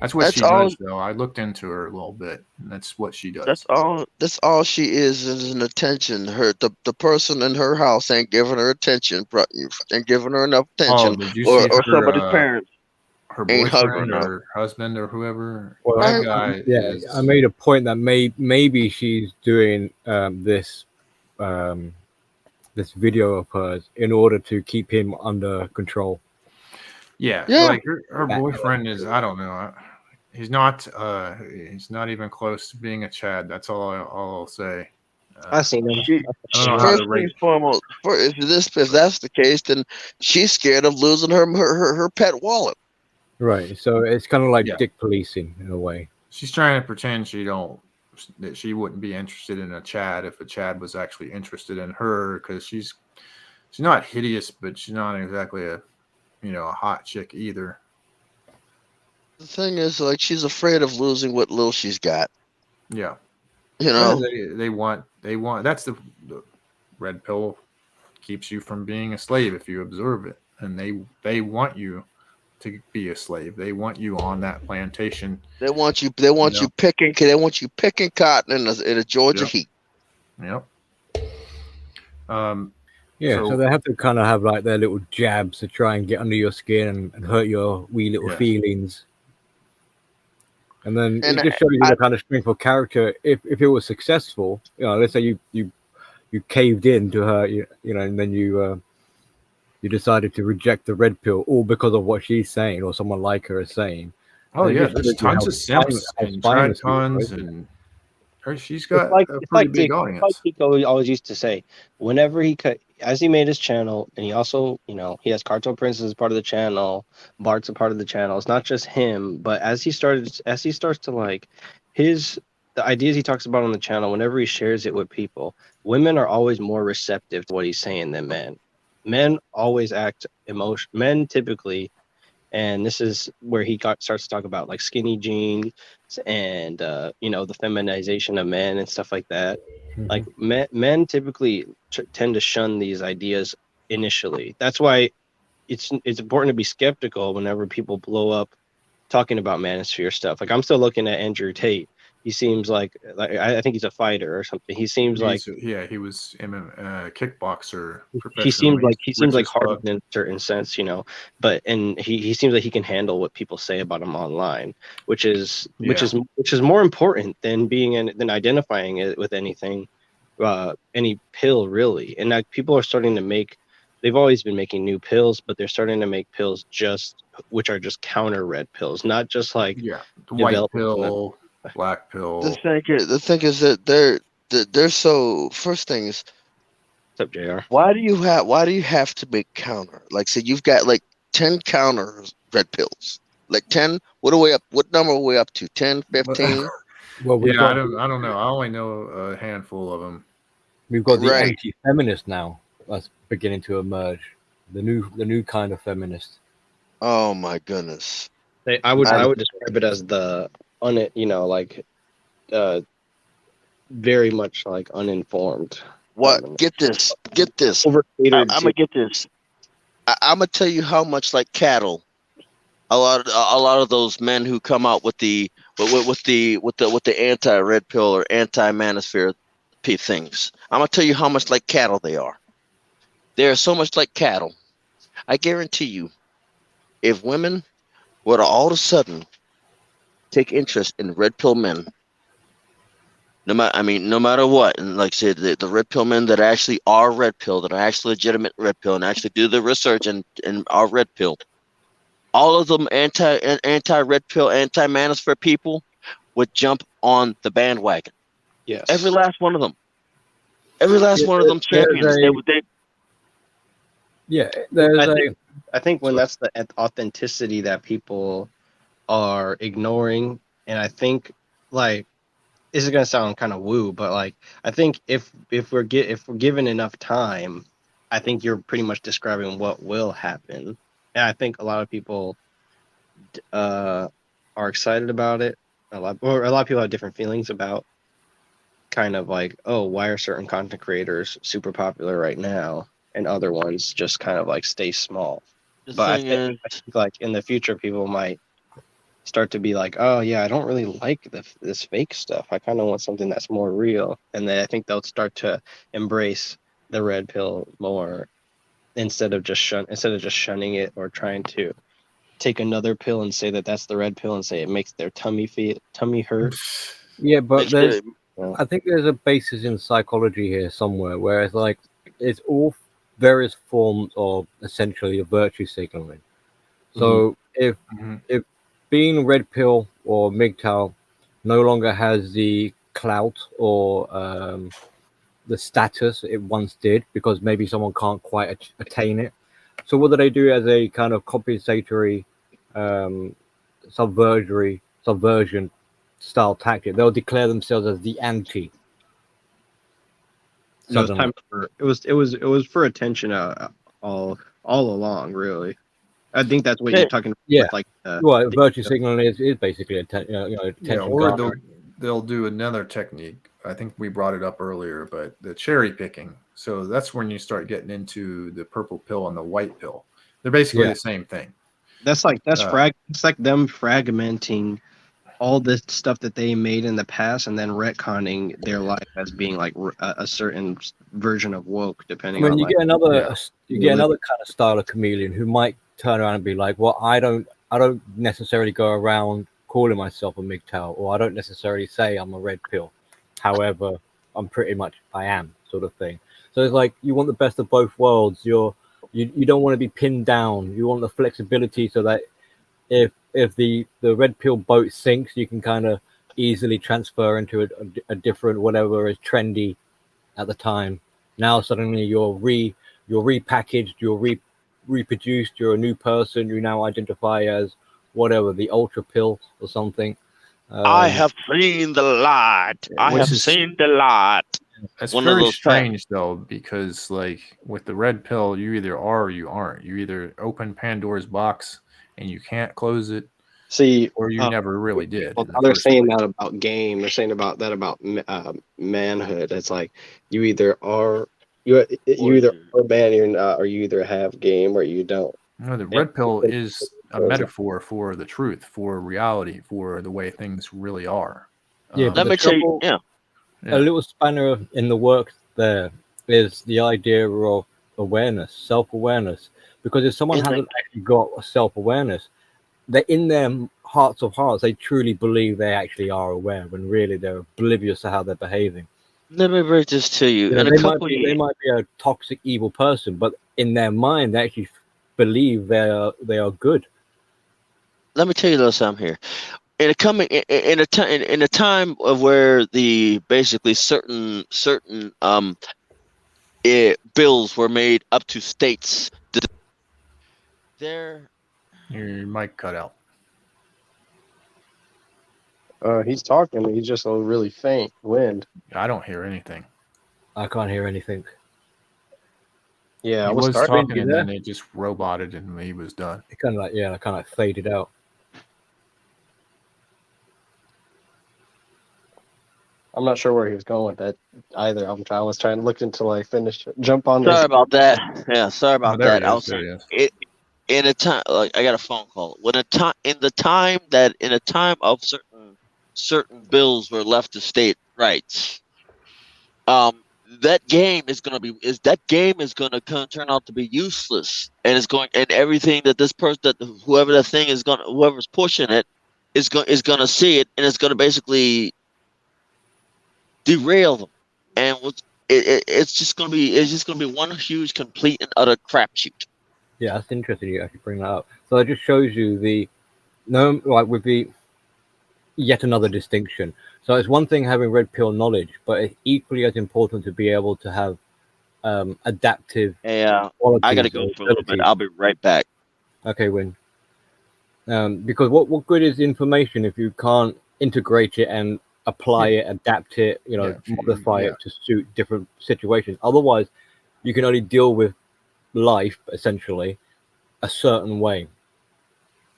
That's what That's she all. does, though. I looked into her a little bit, and that's what she That's does. all. That's all she is an attention. The person in her house ain't giving her attention, ain't giving her enough Oh, attention, did you or see somebody's parents her ain't hugging boyfriend her. or husband or whoever? Well, That I, guy yeah, I is. made a point that maybe she's doing um, this video of hers in order to keep him under control. Yeah, yeah, like her boyfriend is. I don't know. He's not. He's not even close to being a Chad. That's all I'll say. I seen him. she. I don't know how First to things rate. foremost, if that's the case, then she's scared of losing her pet wallet. Right. So it's kind of like Yeah, dick policing in a way. she's trying to pretend that she wouldn't be interested in a Chad if a Chad was actually interested in her because she's not hideous, but she's not exactly a hot chick either. The thing is, like, she's afraid of losing what little she's got. Yeah. You Well, know, they want that's the red pill keeps you from being a slave if you observe it, and they want you to be a slave. They want you on that plantation. they want you. They want you picking. They want you picking cotton in a Georgia Yep. heat. Yep. Yeah, so they have to kind of have like their little jabs to try and get under your skin and hurt your wee little feelings. And then it just shows you the kind of strength of character. If it was successful, let's say you caved in to her, and then you decided to reject the red pill all because of what she's saying or someone like her is saying. Oh And yeah, just there's shows you tons how of simps how and spineless trad she is, tons, right? and she's got a pretty big audience. It's like Tico always used to say, whenever as he made his channel, and he also, he has Cartel Prince as part of the channel, Bart's a part of the channel. It's not just him, but as he starts to like the ideas he talks about on the channel, whenever he shares it with people, women are always more receptive to what he's saying than men. Men always act emotion. Men typically, and this is where he starts to talk about like skinny jeans and the feminization of men and stuff like that. Like men typically tend to shun these ideas initially. That's why it's important to be skeptical whenever people blow up talking about manosphere stuff. Like I'm still looking at Andrew Tate. He seems like I think he's a fighter or something. He seems like he was kickboxer he seems professionally. like hardened in a certain sense, but he seems like he can handle what people say about him online, which is more important than than identifying it with anything, any pill really. And like people are starting to they've always been making new pills, but they're starting to make pills which are just counter red pills, not just like the white pill, black pill. The thing is that they're so. First things. What's up, JR? Why do you have to make counter? Like, say you've got like 10 counter red pills. Like 10. What number are we up to? 10, 15? Well, I don't know. I only know a handful of them. We've got the anti-feminist now that's beginning to emerge. The new kind of feminist. Oh my goodness! I would describe it as the very much like uninformed. What? Get this. I'm gonna get this. I'm gonna tell you how much like cattle. A lot of those men who come out with the anti-red pill or anti-manosphere things. I'm gonna tell you how much like cattle they are. They are so much like cattle. I guarantee you, if women were to all of a sudden take interest in red pill men, no matter what, and like I said, the red pill men that actually are red pill, that are actually legitimate red pill, and actually do the research and are red pill, all of them anti-red pill, anti-manosphere people would jump on the bandwagon. Yes, every last one of them. Every last one of them champions. I think when that's the authenticity that people are ignoring, and I think like this is gonna sound kind of woo, but like I think if we're given enough time, I think you're pretty much describing what will happen, and I think a lot of people are excited about it. A lot of people have different feelings about kind of like, oh, why are certain content creators super popular right now and other ones just kind of like stay small. The But thing is, I think like in the future, people might start to be like, oh yeah, I don't really like this fake stuff. I kind of want something that's more real, and then I think they'll start to embrace the red pill more instead of just shunning it or trying to take another pill and say that that's the red pill and say it makes their tummy hurt. Yeah, but makes it, I think there's a basis in psychology here somewhere where it's like it's all various forms of essentially a virtue signaling. So if being red pill or MGTOW no longer has the clout or the status it once did because maybe someone can't quite attain it. So what do they do as a kind of compensatory subversion style tactic? They'll declare themselves as the anti. No, it's time for it was for attention all along, really. I think that's what you're talking about. Yeah, With like well, virtue signaling is basically Yeah, attention. or they'll do another technique. I think we brought it up earlier, but the cherry picking. So that's when you start getting into the purple pill and the white pill. They're basically the same thing. It's like them fragmenting all this stuff that they made in the past and then retconning their life as being like a certain version of woke, depending on. You get another kind of style of chameleon who might turn around and be like, "Well, I don't necessarily go around calling myself a MGTOW, or I don't necessarily say I'm a red pill. However, I am," sort of thing. So it's like you want the best of both worlds. You don't want to be pinned down. You want the flexibility so that if the red pill boat sinks, you can kind of easily transfer into a different whatever is trendy at the time. Now suddenly you're repackaged, you're reproduced, you're a new person. You now identify as whatever, the ultra pill or something. I have seen the light. I have seen the light. It's very strange though, because like with the red pill, you either are or you aren't. You either open Pandora's box and you can't close it. See, or you never really did. Well, they're saying that about game. They're saying that about manhood. It's like you either are you either are man or you either have game or you don't. No, the red pill is a metaphor for the truth, for reality, for the way things really are. Yeah, let me tell you. A little spanner in the works there is the idea of awareness, self-awareness. Because if someone hasn't actually got self-awareness, they're in their hearts of hearts, they truly believe they actually are aware when really they're oblivious to how they're behaving. Let me break this to you. They might be a toxic, evil person, but in their mind, they actually believe they are good. Let me tell you a little something here. In a time of where the basically certain bills were made up to states, your mic cut out. He's talking. He's just a really faint wind. I don't hear anything. I can't hear anything. Yeah, I I was talking and then it just roboted and he was done. It kind of faded out. I'm not sure where he was going with that either. I was trying to look until I finished. Jump on. Sorry about that. Yeah, sorry about that. I was saying in a time, like I got a phone call. In a time of certain bills were left to state rights, that game is going to turn out to be useless, and everything that this person, whoever's pushing it is going to see it, and it's going to basically derail them, and it's just going to be one huge, complete and utter crapshoot. Yeah, that's interesting. You actually bring that up. So it just shows you with the yet another distinction. So it's one thing having red pill knowledge, but it's equally as important to be able to have adaptive. Yeah, I gotta go for a little bit. I'll be right back. Okay, Win. Because what good is information if you can't integrate it and apply it, adapt it, modify it to suit different situations. Otherwise, you can only deal with life essentially a certain way.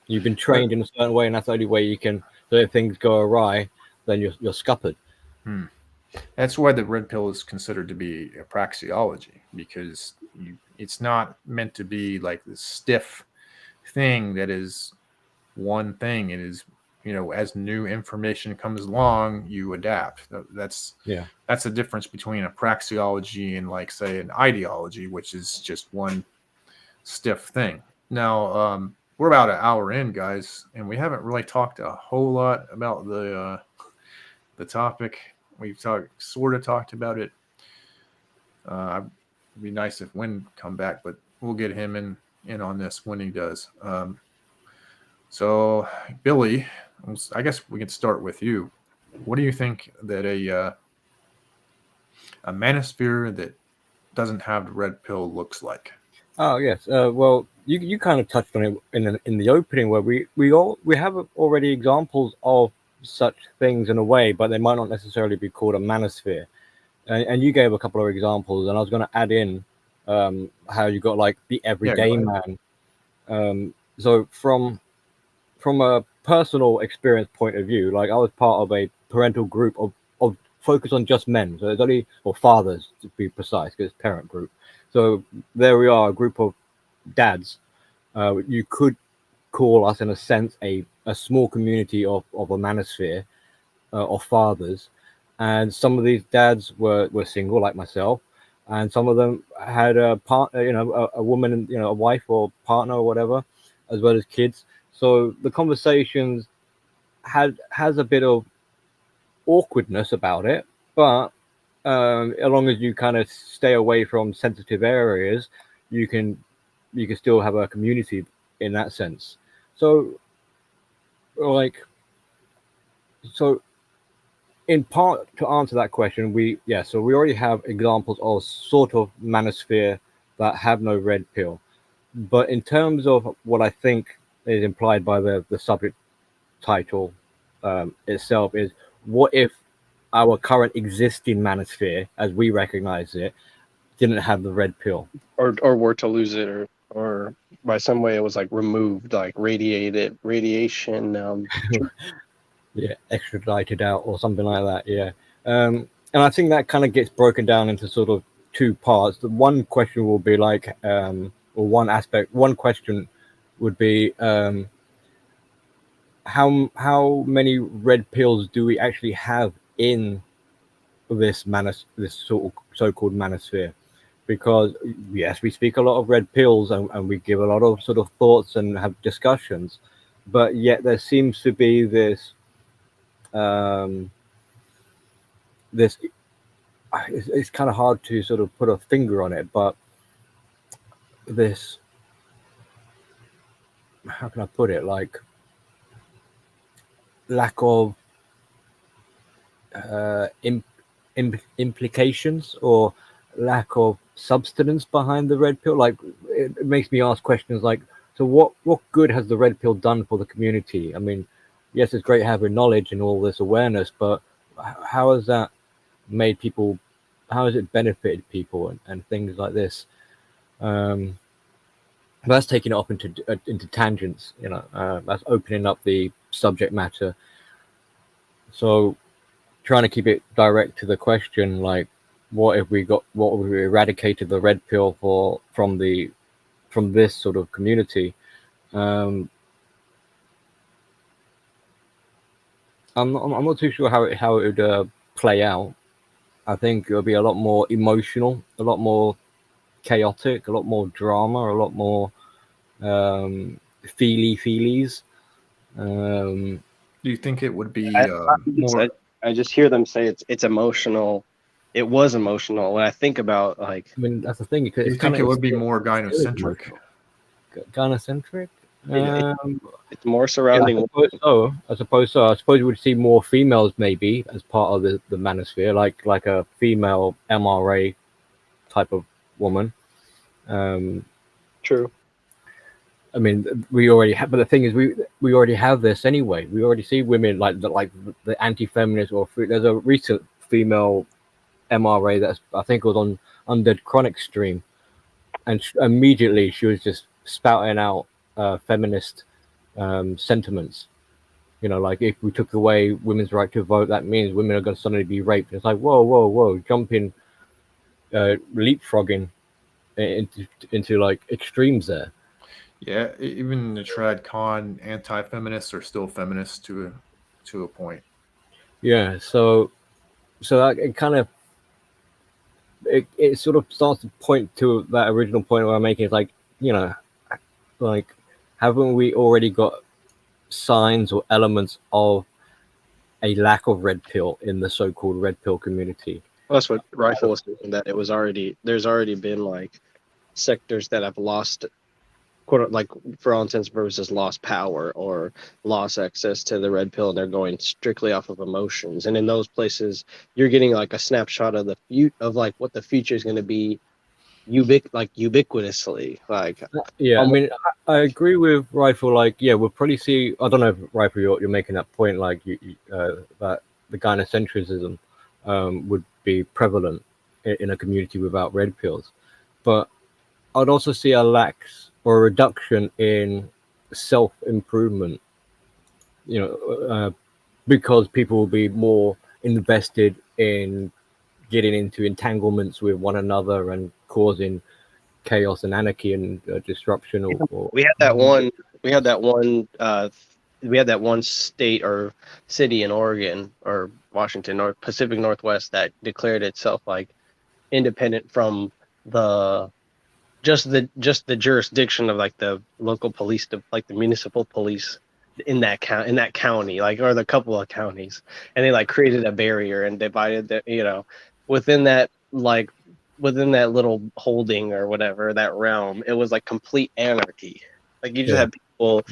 You've been trained in a certain way, and that's the only way you can. So if things go awry, then you're scuppered. That's why the red pill is considered to be a praxeology, because it's not meant to be like this stiff thing that is one thing. It is, as new information comes along, you adapt. That's the difference between a praxeology and, like, say, an ideology, which is just one stiff thing. Now, we're about an hour in, guys, and we haven't really talked a whole lot about the topic. We've sort of talked about it. It'd be nice if Wynn come back, but we'll get him in on this when he does. So, Billy, I guess we can start with you. What do you think that a manosphere that doesn't have the red pill looks like? Oh yes. Well, you kind of touched on it in the opening, where we have already examples of such things in a way, but they might not necessarily be called a manosphere. And you gave a couple of examples, and I was going to add in how you got like the everyday man. So from a personal experience point of view, like I was part of a parental group of focus on just men. So it's only, or fathers to be precise, because it's parent group. So there we are, a group of dads. You could call us, in a sense, a small community of a manosphere of fathers. And some of these dads were single, like myself, and some of them had a partner, a woman, a wife or partner or whatever, as well as kids. So the conversations has a bit of awkwardness about it, but as long as you kind of stay away from sensitive areas, you can still have a community in that sense. So in part, to answer that question, we already have examples of sort of manosphere that have no red pill. But in terms of what I think is implied by the subject title itself, is what if our current existing manosphere, as we recognize it, didn't have the red pill, or were to lose it, or by some way it was like removed, like radiation. extradited out or something like that. And I think that kind of gets broken down into sort of two parts. The one question will be like, or one question would be, how many red pills do we actually have in this so-called manosphere? Because yes, we speak a lot of red pills, and we give a lot of sort of thoughts and have discussions, but yet there seems to be this it's kind of hard to sort of put a finger on it, but this, how can I put it, like lack of implications or lack of substance behind the red pill. Like it makes me ask questions like, so what good has the red pill done for the community? I mean, yes, it's great having knowledge and all this awareness, but how has that made people, how has it benefited people and things like this? That's taking it off into tangents, that's opening up the subject matter. So trying to keep it direct to the question, like, what if we eradicated the red pill from this sort of community? I'm not too sure how it would play out. I think it'll be a lot more emotional, a lot more chaotic, a lot more drama, a lot more feelies. Do you think it would be more? I just hear them say it's emotional. It was emotional. When I think about, like, I mean, that's the thing. Do you think it would be more gynocentric? Gynocentric? It's more surrounding. I suppose so. I suppose you would see more females maybe as part of the manosphere, like a female MRA type of woman. True. I mean, we already have, but the thing is, we already have this anyway. We already see women like the anti-feminist, or there's a recent female MRA that's, I think it was on Undead Chronic stream, and immediately she was just spouting out feminist sentiments. You know, like, if we took away women's right to vote, that means women are going to suddenly be raped. It's like, whoa, whoa, whoa, jumping, leapfrogging into like extremes there. Yeah, even the trad con anti-feminists are still feminists to a point. Yeah, so that it kind of it sort of starts to point to that original point where I'm making. It's like, you know, like, haven't we already got signs or elements of a lack of red pill in the so-called red pill community? Well, that's what Rifle was saying, that there's already been like sectors that have lost, quote, like, for all intents and purposes, lost power or lost access to the red pill, and they're going strictly off of emotions. And in those places, you're getting like a snapshot of like what the future is going to be, ubiquitously. Like, Yeah, I mean, I agree with Rifle. Like, yeah, we'll probably see. I don't know if Rifle, you're making that point, like that the gynocentrism would be prevalent in a community without red pills, but I'd also see a lax or a reduction in self-improvement. You know, because people will be more invested in getting into entanglements with one another and causing chaos and anarchy and disruption. we had that one state or city in Oregon or Washington or Pacific Northwest that declared itself like independent from the jurisdiction of like the local police, like the municipal police in that county, like, or the couple of counties, and they like created a barrier and divided the, you know, within that little holding or whatever, that realm, it was like complete anarchy. Like, you just had people,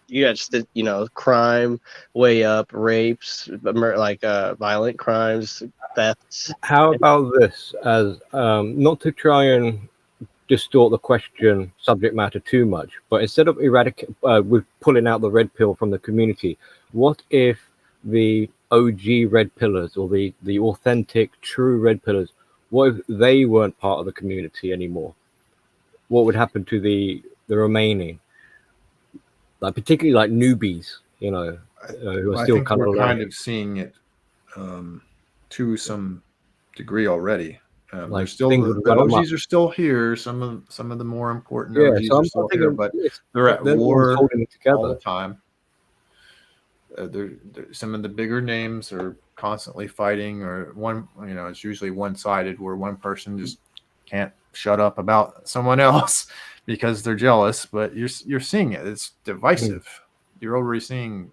you had just, you know, crime way up, rapes, like violent crimes, thefts. How about this, as not to try and distort the question subject matter too much, but instead of with pulling out the red pill from the community, what if the OG red pillars, or the authentic true red pillars, what if they weren't part of the community anymore? What would happen to the remaining, like, particularly like newbies, you know, who are I still think kind we're of kind learning? of seeing it to some degree already. Like, There's still things the would run amok. OGs are still here. Some of the more important Yeah, OGs so are I'm still thinking here, but they're at they're the ones war holding it all together. the time. Some of the bigger names are constantly fighting, or one, you know, it's usually one-sided, where one person just can't shut up about someone else because they're jealous. But you're seeing it. It's divisive. You're already seeing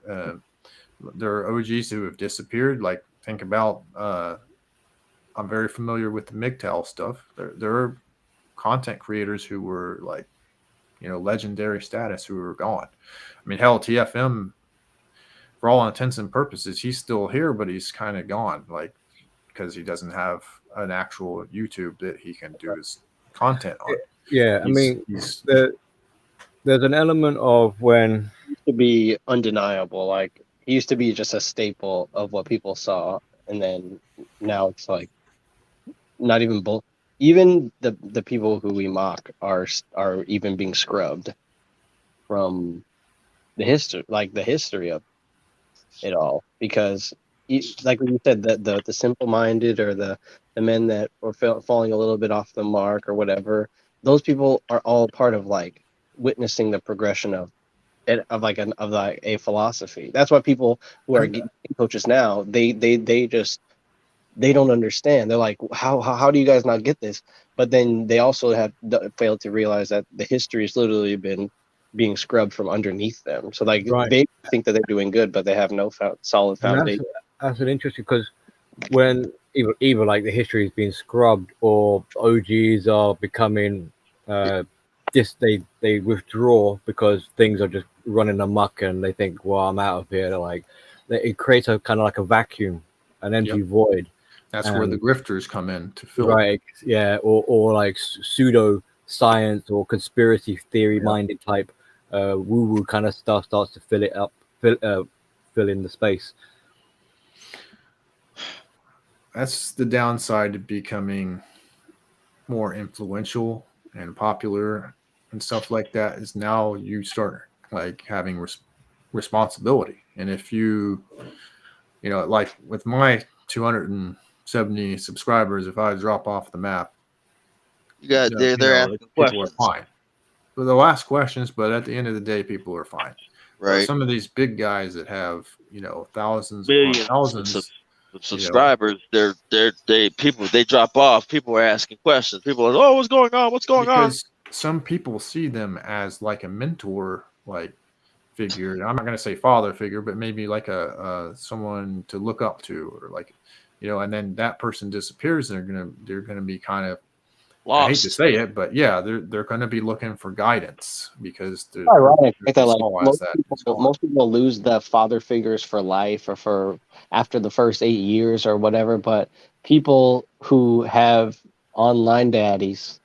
there are OGs who have disappeared. Like, think about I'm very familiar with the MGTOW stuff. There are content creators who were like, you know, legendary status, who were gone. I mean, hell, TFM, for all intents and purposes, he's still here, but he's kind of gone, like, because he doesn't have an actual YouTube that he can do his content on. Yeah, I mean, there's an element of when to be undeniable. Like, he used to be just a staple of what people saw, and then now it's like not even both. Even the people who we mock are even being scrubbed from the history of it all, because like you said, the simple-minded, or the men that were falling a little bit off the mark or whatever, those people are all part of like witnessing the progression of a philosophy. That's why people who are getting coaches now, they don't understand. They're like, how do you guys not get this? But then they also have failed to realize that the history has literally been being scrubbed from underneath them. So like, they think that they're doing good, but they have no solid foundation. That's an interesting, because when either like the history is being scrubbed, or OGs are becoming they withdraw because things are just running amok, and they think, well, I'm out of here. Like, it creates a kind of like a vacuum, an empty void. That's where the grifters come in to fill. Right. Yeah. Or like pseudo science or conspiracy theory minded type woo woo kind of stuff starts to fill it up, fill in the space. That's the downside to becoming more influential and popular and stuff like that, is now you start like having responsibility. And if you know, like with my 270 subscribers, if I drop off the map, You got they're asking people questions, are fine. So they'll ask questions, but at the end of the day, people are fine. But right? some of these big guys that have, thousands upon Millions thousands, of subscribers. They drop off. People are asking questions. People are, oh, what's going on? What's going on? because some people see them as like a mentor, like figure. I'm not going to say father figure, but maybe like a someone to look up to, or like, and then that person disappears. They're gonna be kind of, I hate to Lost. say it, but yeah, they're going to be looking for guidance, because they're Ironic, right? That like as that is gone. most people lose the father figures for life or for after the first 8 years or whatever, but people who have online daddies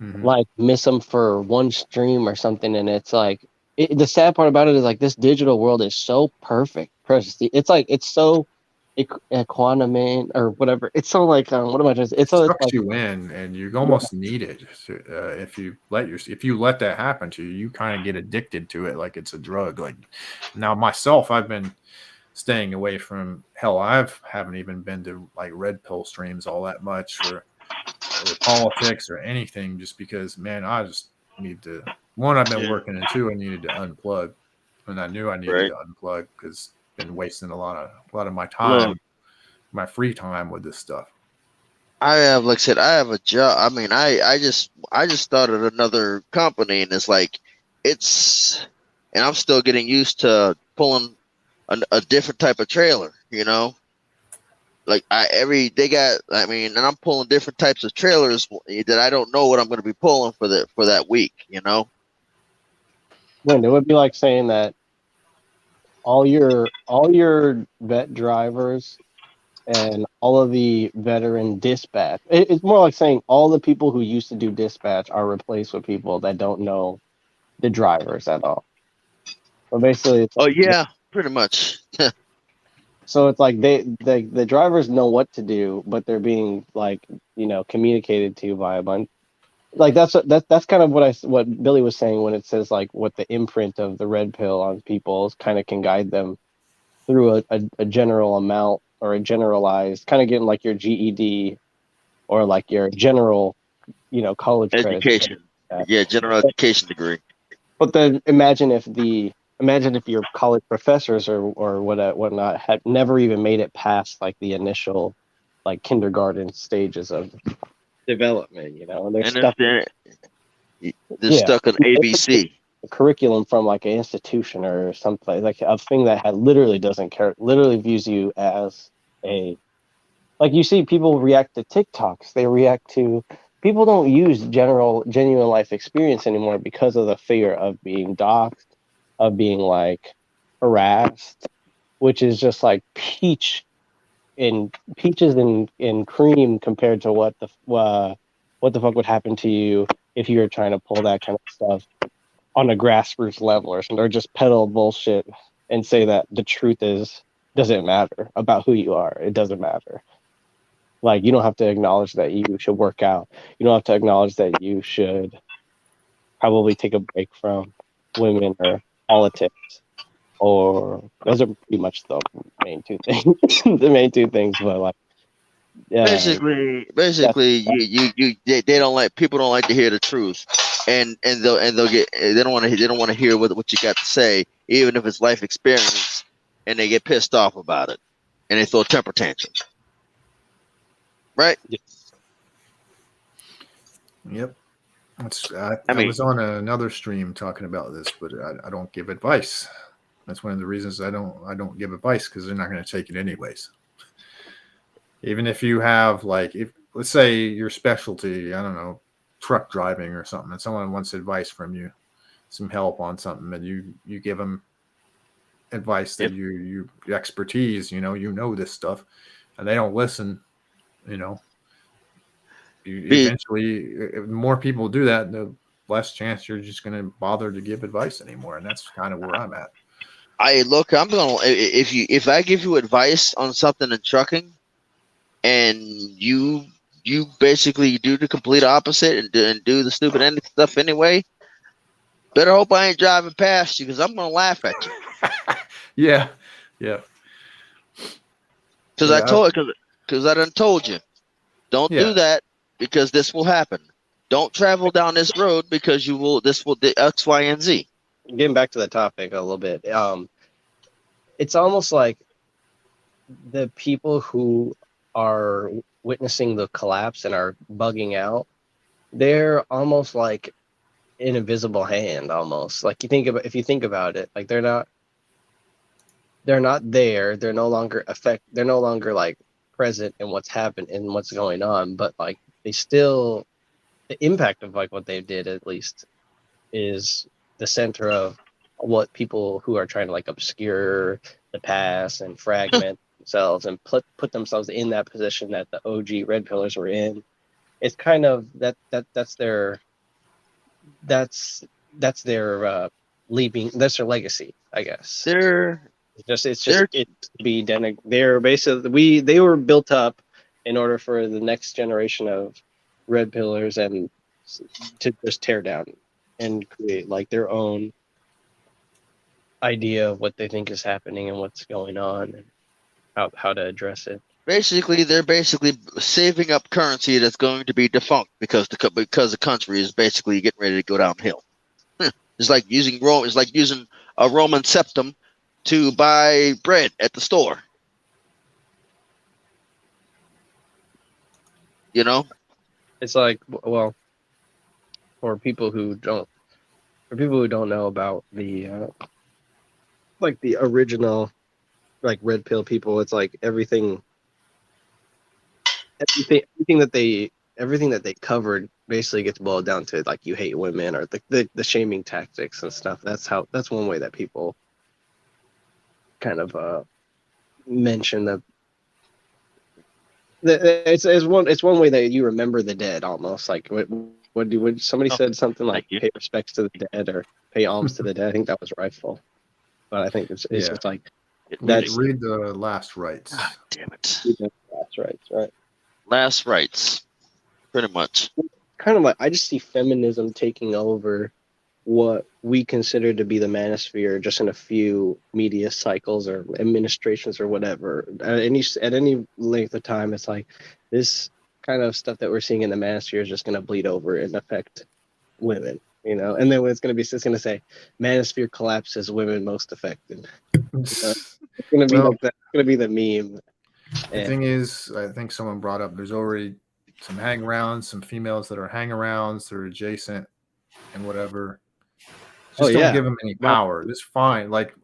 Mhm. like miss them for one stream or something, and it's like the sad part about it is like this digital world is so perfect. It's like it's so equanimate or whatever. It's so like what am I trying to say? It It's sucks like you in, and you almost need it. If you let that happen to you, you kind of get addicted to it, like it's a drug. Like now, myself, I've been staying away from, hell, haven't even been to like red pill streams all that much, or politics or anything, just because, man, I just need to. One, I've been working, and two, I needed to unplug, and I knew I needed Right. to unplug because been wasting a lot of my time, Look, my free time with this stuff. I have, like I said, I have a job. I mean, I just started another company, and it's like and I'm still getting used to pulling a different type of trailer. Like and I'm pulling different types of trailers that I don't know what I'm going to be pulling for that week. when it would be like saying that all your vet drivers and all of the veteran dispatch. It's more like saying all the people who used to do dispatch are replaced with people that don't know the drivers at all. So basically, it's Oh like yeah, pretty much. so it's like the drivers know what to do, but they're being like communicated to by a bunch. Like that's kind of what Billy was saying when it says like what the imprint of the red pill on people kind of can guide them through a general amount or a generalized kind of getting like your GED or like your general college credits. Education. Yeah, general education degree. But then imagine if your college professors or whatnot had never even made it past like the initial like kindergarten stages of development, and they're And stuck. they're stuck on ABC. Curriculum from like an institution or something like a thing that literally doesn't care, literally views you as a, like you see people react to TikToks, they react to, people don't use genuine life experience anymore because of the fear of being doxxed, of being like harassed, which is just like peaches and cream compared to what the fuck would happen to you if you were trying to pull that kind of stuff on a grassroots level or something, or just peddle bullshit and say that the truth doesn't matter about who you are. It doesn't matter. Like, you don't have to acknowledge that you should work out. You don't have to acknowledge that you should probably take a break from women or politics. Or those are pretty much the main two things. The main two things, but like, yeah. Basically, they don't like, people don't like to hear the truth, and they'll get, they don't want to hear what you got to say, even if it's life experience, and they get pissed off about it, and they throw temper tantrums. Right? Yep. I was on another stream talking about this, but I don't give advice. That's one of the reasons I don't give advice, because they're not going to take it anyways. Even if you have, like, if let's say your specialty, I don't know, truck driving or something, and someone wants advice from you, some help on something, and you give them advice that you expertise, you know this stuff, and they don't listen, eventually, if more people do that, less chance you're just going to bother to give advice anymore. And that's kind of where I'm at. I'm gonna if I give you advice on something in trucking, and you basically do the complete opposite and do the stupid stuff anyway, better hope I ain't driving past you because I'm gonna laugh at you. Yeah. Because I done told you, don't Yeah. do that because this will happen. Don't travel down this road because this will X, Y, and Z. Getting back to the topic a little bit, it's almost like the people who are witnessing the collapse and are bugging out, they're almost like an invisible hand, almost. Like if you think about it, like they're not there, they're no longer like present in what's happened and what's going on, but like they still, the impact of like what they did at least is the center of what people who are trying to like obscure the past and fragment themselves and put themselves in that position that the OG Red Pillars were in. It's kind of that's their leaving, that's their legacy, I guess. They're basically they were built up in order for the next generation of Red Pillars and to just tear down and create like their own idea of what they think is happening and what's going on and how to address it. Basically, they're saving up currency that's going to be defunct because the country is basically getting ready to go downhill. It's like using a Roman septum to buy bread at the store. You know, it's like, well, for people who don't know about the like the original like red pill people, it's like everything that they covered basically gets boiled down to like you hate women or the shaming tactics and stuff. That's one way that people kind of mention that. It's one way that you remember the dead, almost like when somebody said something like pay respects to the dead or pay alms to the dead. I think that was rightful, but I think it's just like read the last rites. God damn it! Last rites, right? Last rites, pretty much. Kind of like I just see feminism taking over what we consider to be the manosphere just in a few media cycles or administrations or whatever. At any length of time, it's like this kind of stuff that we're seeing in the manosphere is just going to bleed over and affect women, you know. And then it's going to say manosphere collapses, women most affected. It's going to be like that. It's going to be the meme. The thing is, I think someone brought up there's already some hang-arounds, some females that are hang-arounds, they're adjacent and whatever. Just don't give them any power. It's fine. Like,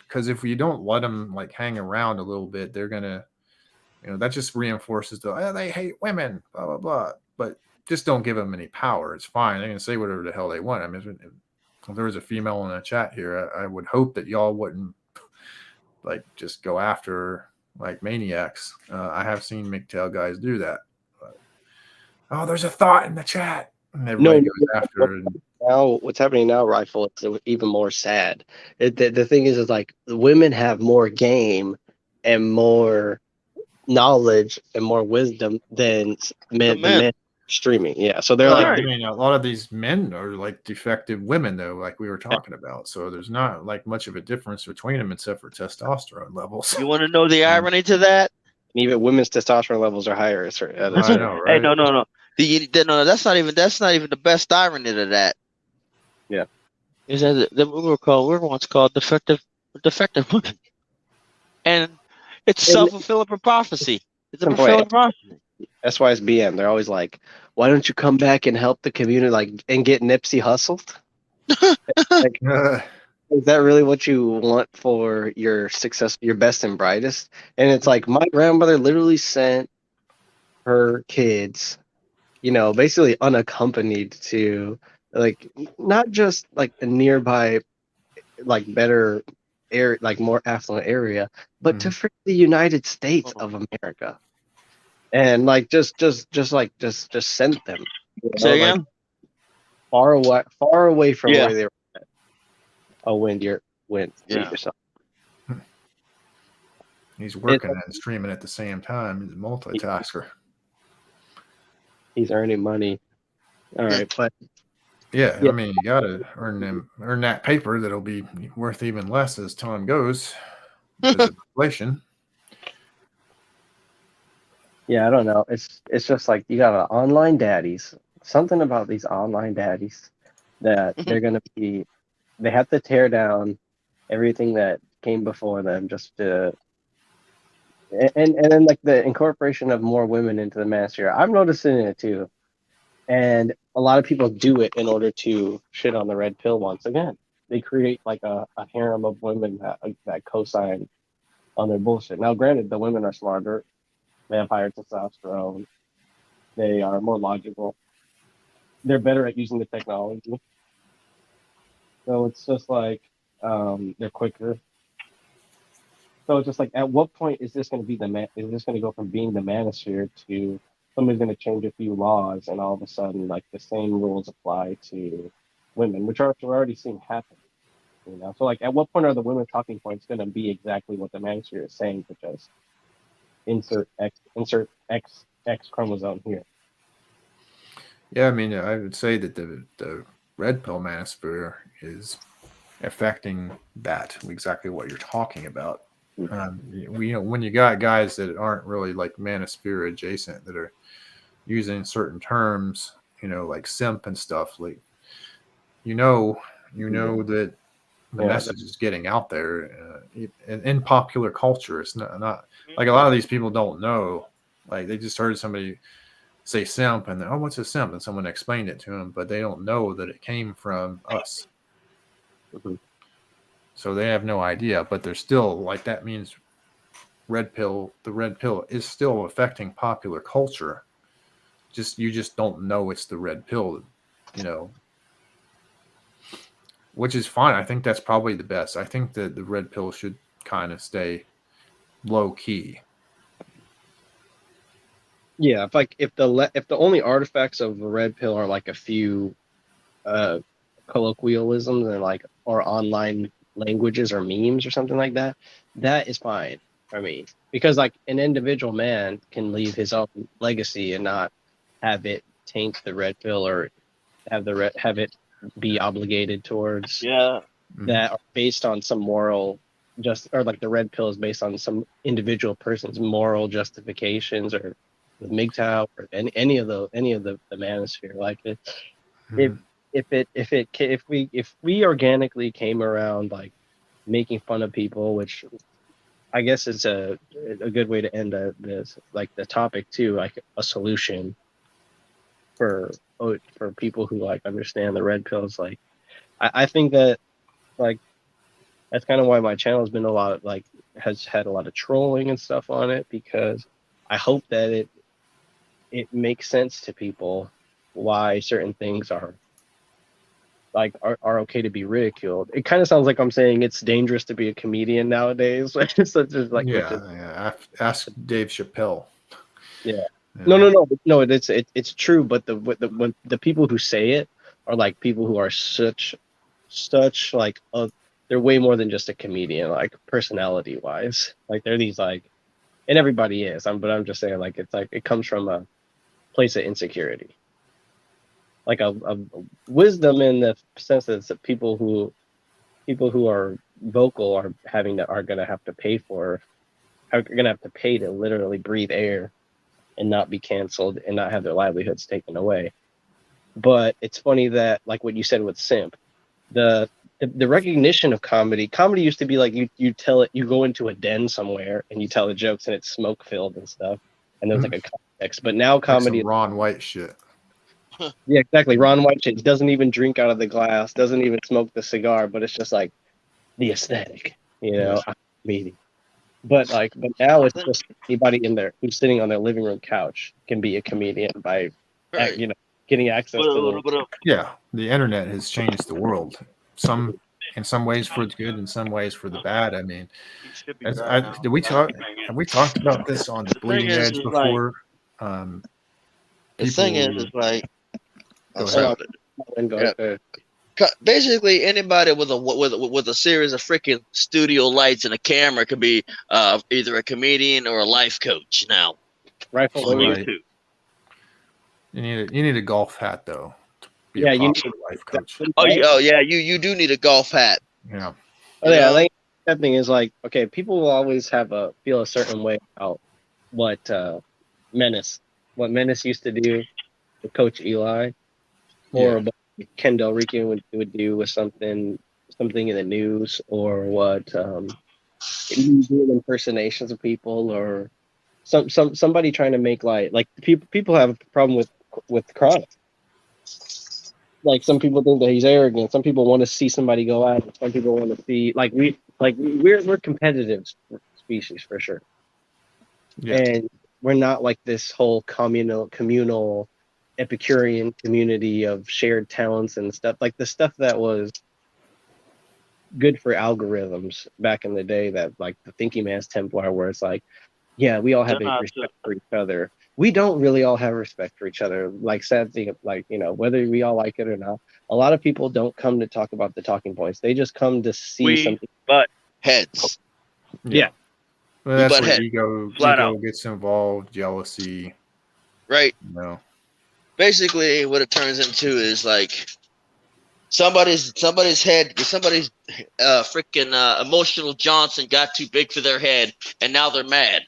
because if you don't let them like hang around a little bit, they're gonna, that just reinforces they hate women, blah blah blah. But just don't give them any power. It's fine. They can say whatever the hell they want. I mean, if there was a female in the chat here, I would hope that y'all wouldn't like just go after like maniacs. I have seen MGTOW guys do that. But, there's a thought in the chat, and everybody goes after it. Now, what's happening now, Rifle, is even more sad. The thing is like the women have more game and more knowledge and more wisdom than the men streaming. Yeah, so they're I mean, a lot of these men are like defective women, though, like we were talking about. So there's not like much of a difference between them except for testosterone levels. You want to know the irony to that? Even women's testosterone levels are higher. I know, right? Hey, no. No, that's not even the best irony to that. Yeah, is that we were once called defective women, and it's self-fulfilling prophecy. It's a fulfilling prophecy. That's why it's BM. They're always like, "Why don't you come back and help the community, like, and get Nipsey hustled?" Like, is that really what you want for your success, your best and brightest? And it's like my grandmother literally sent her kids, basically unaccompanied to. Like not just like a nearby, like better area, like more affluent area, but to the United States of America, and like just sent them. Say again? far away from Yeah. where they were at. Oh, went Yeah. yourself. He's working and streaming at the same time. He's a multitasker. He's earning money. All right, but Yeah, I mean, you gotta earn that paper that'll be worth even less as time goes because of inflation. yeah, I don't know. It's just like you got online daddies. Something about these online daddies that they're gonna be. They have to tear down everything that came before them just to. And then like the incorporation of more women into the manosphere. I'm noticing it too. And a lot of people do it in order to shit on the red pill once again. They create like a harem of women that co-sign on their bullshit. Now, granted, the women are smarter, they have higher testosterone, they are more logical, they're better at using the technology. So it's just like they're quicker. So it's just like, at what point is this going to be Is this going to go from being the manosphere to somebody's going to change a few laws, and all of a sudden, like the same rules apply to women, which are we're already seeing happen. You know, so like, at what point are the women talking points going to be exactly what the manosphere is saying, such as insert X chromosome here? Yeah, I mean, I would say that the red pill manosphere is affecting that exactly what you're talking about. When you got guys that aren't really like manosphere adjacent that are using certain terms, like simp and stuff, like that the message is getting out there in popular culture. It's not like a lot of these people don't know. Like they just heard somebody say simp and oh, what's a simp? And someone explained it to them, but they don't know that it came from us. Mm-hmm. So they have no idea, but they're still like, that means the red pill is still affecting popular culture. You just don't know it's the red pill, which is fine. I think that's probably the best. I think that the red pill should kind of stay low key. Yeah, if the only artifacts of the red pill are like a few colloquialisms and like or online languages or memes or something like that, that is fine for me, because like an individual man can leave his own legacy and not have it taint the red pill or have it be obligated towards that are based on some moral or like the red pill is based on some individual person's moral justifications, or the MGTOW or any of the manosphere. Like it, if we organically came around like making fun of people, which I guess is a good way to end this like the topic too, like a solution for people who like understand the red pills. Like I think that like that's kind of why my channel has been has had a lot of trolling and stuff on it, because I hope that it makes sense to people why certain things are okay to be ridiculed. It kind of sounds like I'm saying it's dangerous to be a comedian nowadays. So just like ask Dave Chappelle. Yeah. No. It's true, but when the people who say it are like people who are such like they're way more than just a comedian, like personality wise. Like they're these like, and everybody is. But I'm just saying, like it's like it comes from a place of insecurity, like a wisdom in the sense that it's people who are vocal are gonna have to pay to literally breathe air and not be canceled and not have their livelihoods taken away. But it's funny that, like what you said with simp, the recognition of comedy used to be like you go into a den somewhere and you tell the jokes and it's smoke filled and stuff, and there's like a context. But now comedy, like some Ron White shit. Yeah, exactly. Ron White shit doesn't even drink out of the glass, doesn't even smoke the cigar, but it's just like the aesthetic, meeting. But now it's just anybody in there who's sitting on their living room couch can be a comedian by, getting access to them. Yeah, the internet has changed the world. In some ways for the good, in some ways for the bad. I mean, have we talked about this on the Bleeding Edge before? The thing is like, go ahead. And go Yeah. ahead. Basically, anybody with a series of freaking studio lights and a camera could be either a comedian or a life coach now. Rifle, On what were you? Right. YouTube. You need a golf hat though to be Yeah, a you proper life coach. Oh yeah, you do need a golf hat. Yeah. Oh yeah, know? I think that thing is like, okay, people will always feel a certain way about what what Menace used to do with Coach Eli, or Yeah. what Kendall Rican would do with something in the news, or what doing impersonations of people, or somebody trying to make like people have a problem with Chronic. Like some people think that he's arrogant. Some people want to see somebody go out. Some people want to see we're competitive species for sure. Yeah. And we're not like this whole communal Epicurean community of shared talents and stuff, like the stuff that was good for algorithms back in the day, that like the Thinking Man's Templar, where it's like, yeah, we all have a respect for each other. We don't really all have respect for each other. Like, sad thing, like, whether we all like it or not, a lot of people don't come to talk about the talking points. They just come to see something. But heads. Yeah. Well, that's butt where head. ego Flat out. gets involved, jealousy. Right. No. Basically, what it turns into is like somebody's freaking emotional Johnson got too big for their head, and now they're mad.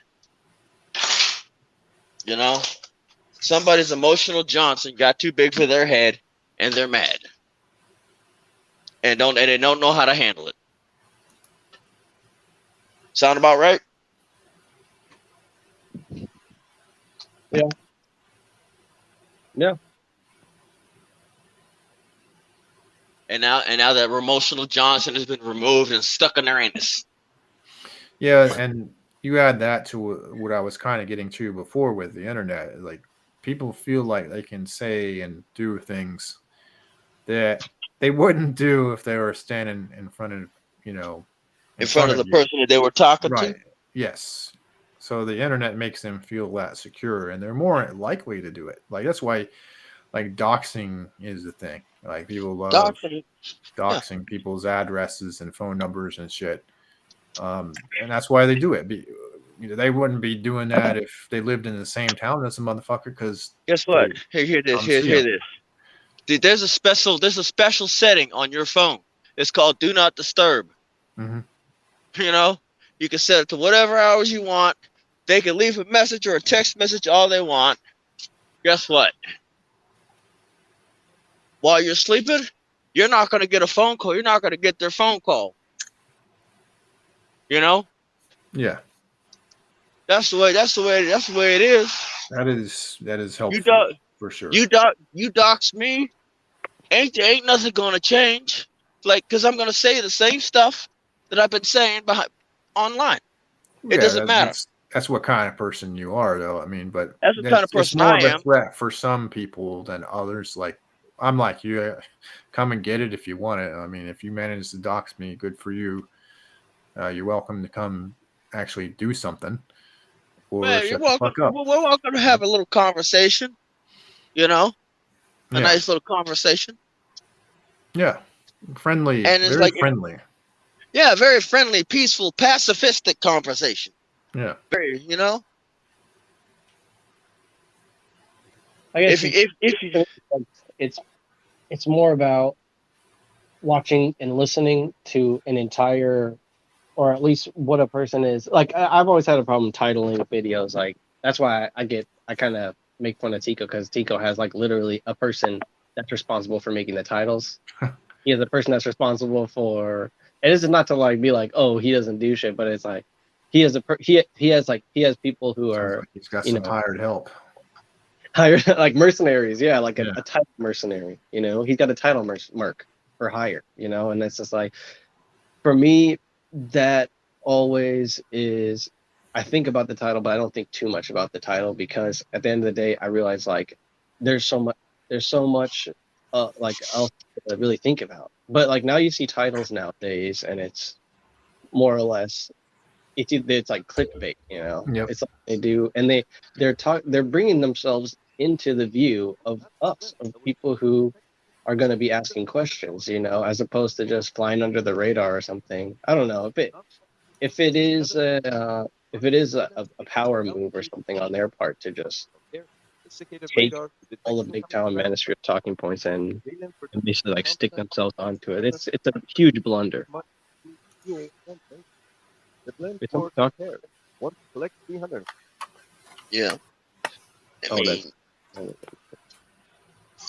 Somebody's emotional Johnson got too big for their head, and they're mad, and they don't know how to handle it. Sound about right? Yeah. Yeah. And now that emotional Johnson has been removed and stuck in their anus. Yeah, and you add that to what I was kind of getting to before with the internet. Like, people feel like they can say and do things that they wouldn't do if they were standing in front of, in front of the you. person that they were talking Right. to. Yes. So the internet makes them feel that secure, and they're more likely to do it. Like, that's why, like, doxing is the thing. Like, people love doxing people's addresses and phone numbers and shit. And that's why they do it. They wouldn't be doing that if they lived in the same town as a motherfucker. Because guess what? Hear this. Hear this. Dude, there's a special setting on your phone. It's called Do Not Disturb. Mm-hmm. You can set it to whatever hours you want. They can leave a message or a text message all they want. Guess what? While you're sleeping, you're not going to get a phone call. You're not going to get their phone call. Yeah. That's the way it is. That is helpful for sure. You dox me, ain't nothing going to change. Like, because I'm going to say the same stuff that I've been saying online. It doesn't matter. That's what kind of person you are, though. I mean, but that's the kind of person it's more I of a am. threat for some people than others. Like, I'm like you. Come and get it if you want it. I mean, if you manage to dox me, good for you. You're welcome to come actually do something. Or you're welcome. We're welcome to have a little conversation. A nice little conversation. Yeah, friendly. And it's very friendly. Yeah, very friendly, peaceful, pacifistic conversation. Yeah. Very, I guess it's more about watching and listening to an entire, or at least what a person is like. I've always had a problem titling videos. Like, that's why I kind of make fun of Tico, because Tico has like literally a person that's responsible for making the titles. He has a person that's responsible for, and this is not to like be like, oh, he doesn't do shit, but it's like he has he has people who are like he's got some hired help. Hired like mercenaries, yeah, like a title mercenary. He's got a title mark for hire. And it's just like, for me, that always is. I think about the title, but I don't think too much about the title, because at the end of the day, I realize like there's so much like else to really think about. But like, now you see titles nowadays, and it's more or less it's like clickbait. Yep. It's like they do, and they're bringing themselves into the view of us, of people who are going to be asking questions, as opposed to just flying under the radar or something. I don't know if it is a power move or something on their part to just take all of MGTOW and Manosphere talking points and basically like stick themselves onto it. It's a huge blunder. It's Yeah. I oh, mean, that's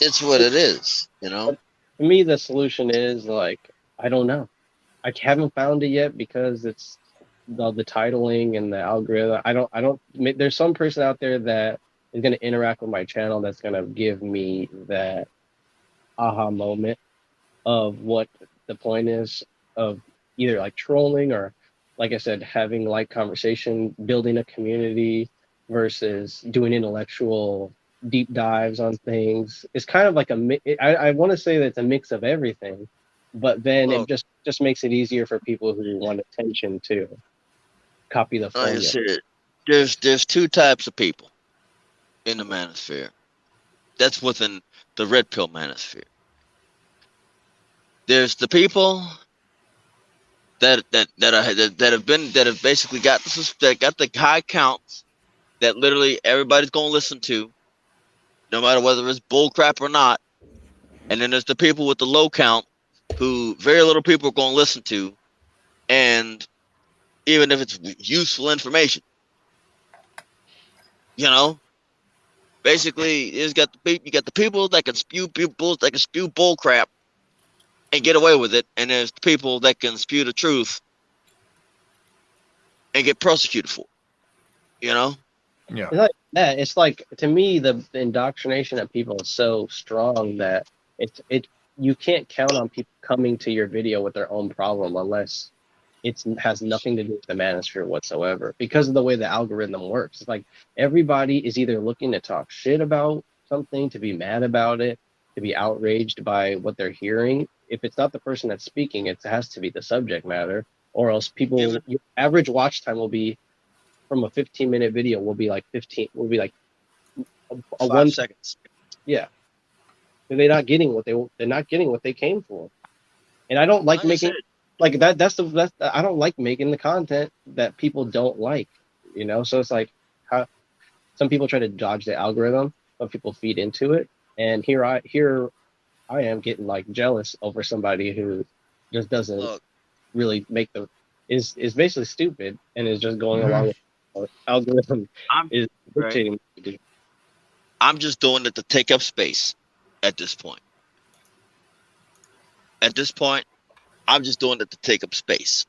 it's what it is, you know? to me. The solution is like I don't know. I haven't found it yet because it's the titling and the algorithm. I don't. There's some person out there that is going to interact with my channel that's going to give me that aha moment of what the point is of either like trolling or, like I said, having like conversation, building a community versus doing intellectual deep dives on things. It's kind of like I want to say that it's a mix of everything, but then it Look, just makes it easier for people who want attention to copy the like I formula. said, there's two types of people in the manosphere. That's within the red pill manosphere. There's the people that have basically got the high counts that literally everybody's gonna listen to, no matter whether it's bull crap or not. And then there's the people with the low count who very little people are gonna listen to, and even if it's useful information, you know. Basically, you got the people that can spew bull crap and get away with it, and there's the people that can spew the truth and get persecuted for it, you know. Yeah. It's like that. It's like to me the indoctrination of people is so strong that it you can't count on people coming to your video with their own problem unless it has nothing to do with the manosphere whatsoever because of the way the algorithm works. It's like everybody is either looking to talk shit about something, to be mad about it, to be outraged by what they're hearing. If it's not the person that's speaking, it has to be the subject matter, or else your average watch time will be from a 15-minute video will be like a 5 seconds. Yeah, they're not getting what they came for, and I don't like making like that. I don't like making the content that people don't like, So it's like how some people try to dodge the algorithm, some people feed into it, and here I am getting like jealous over somebody who just doesn't really make is basically stupid and is just going along with the algorithm is dictating. Right. I'm just doing it to take up space at this point. At this point, I'm just doing it to take up space.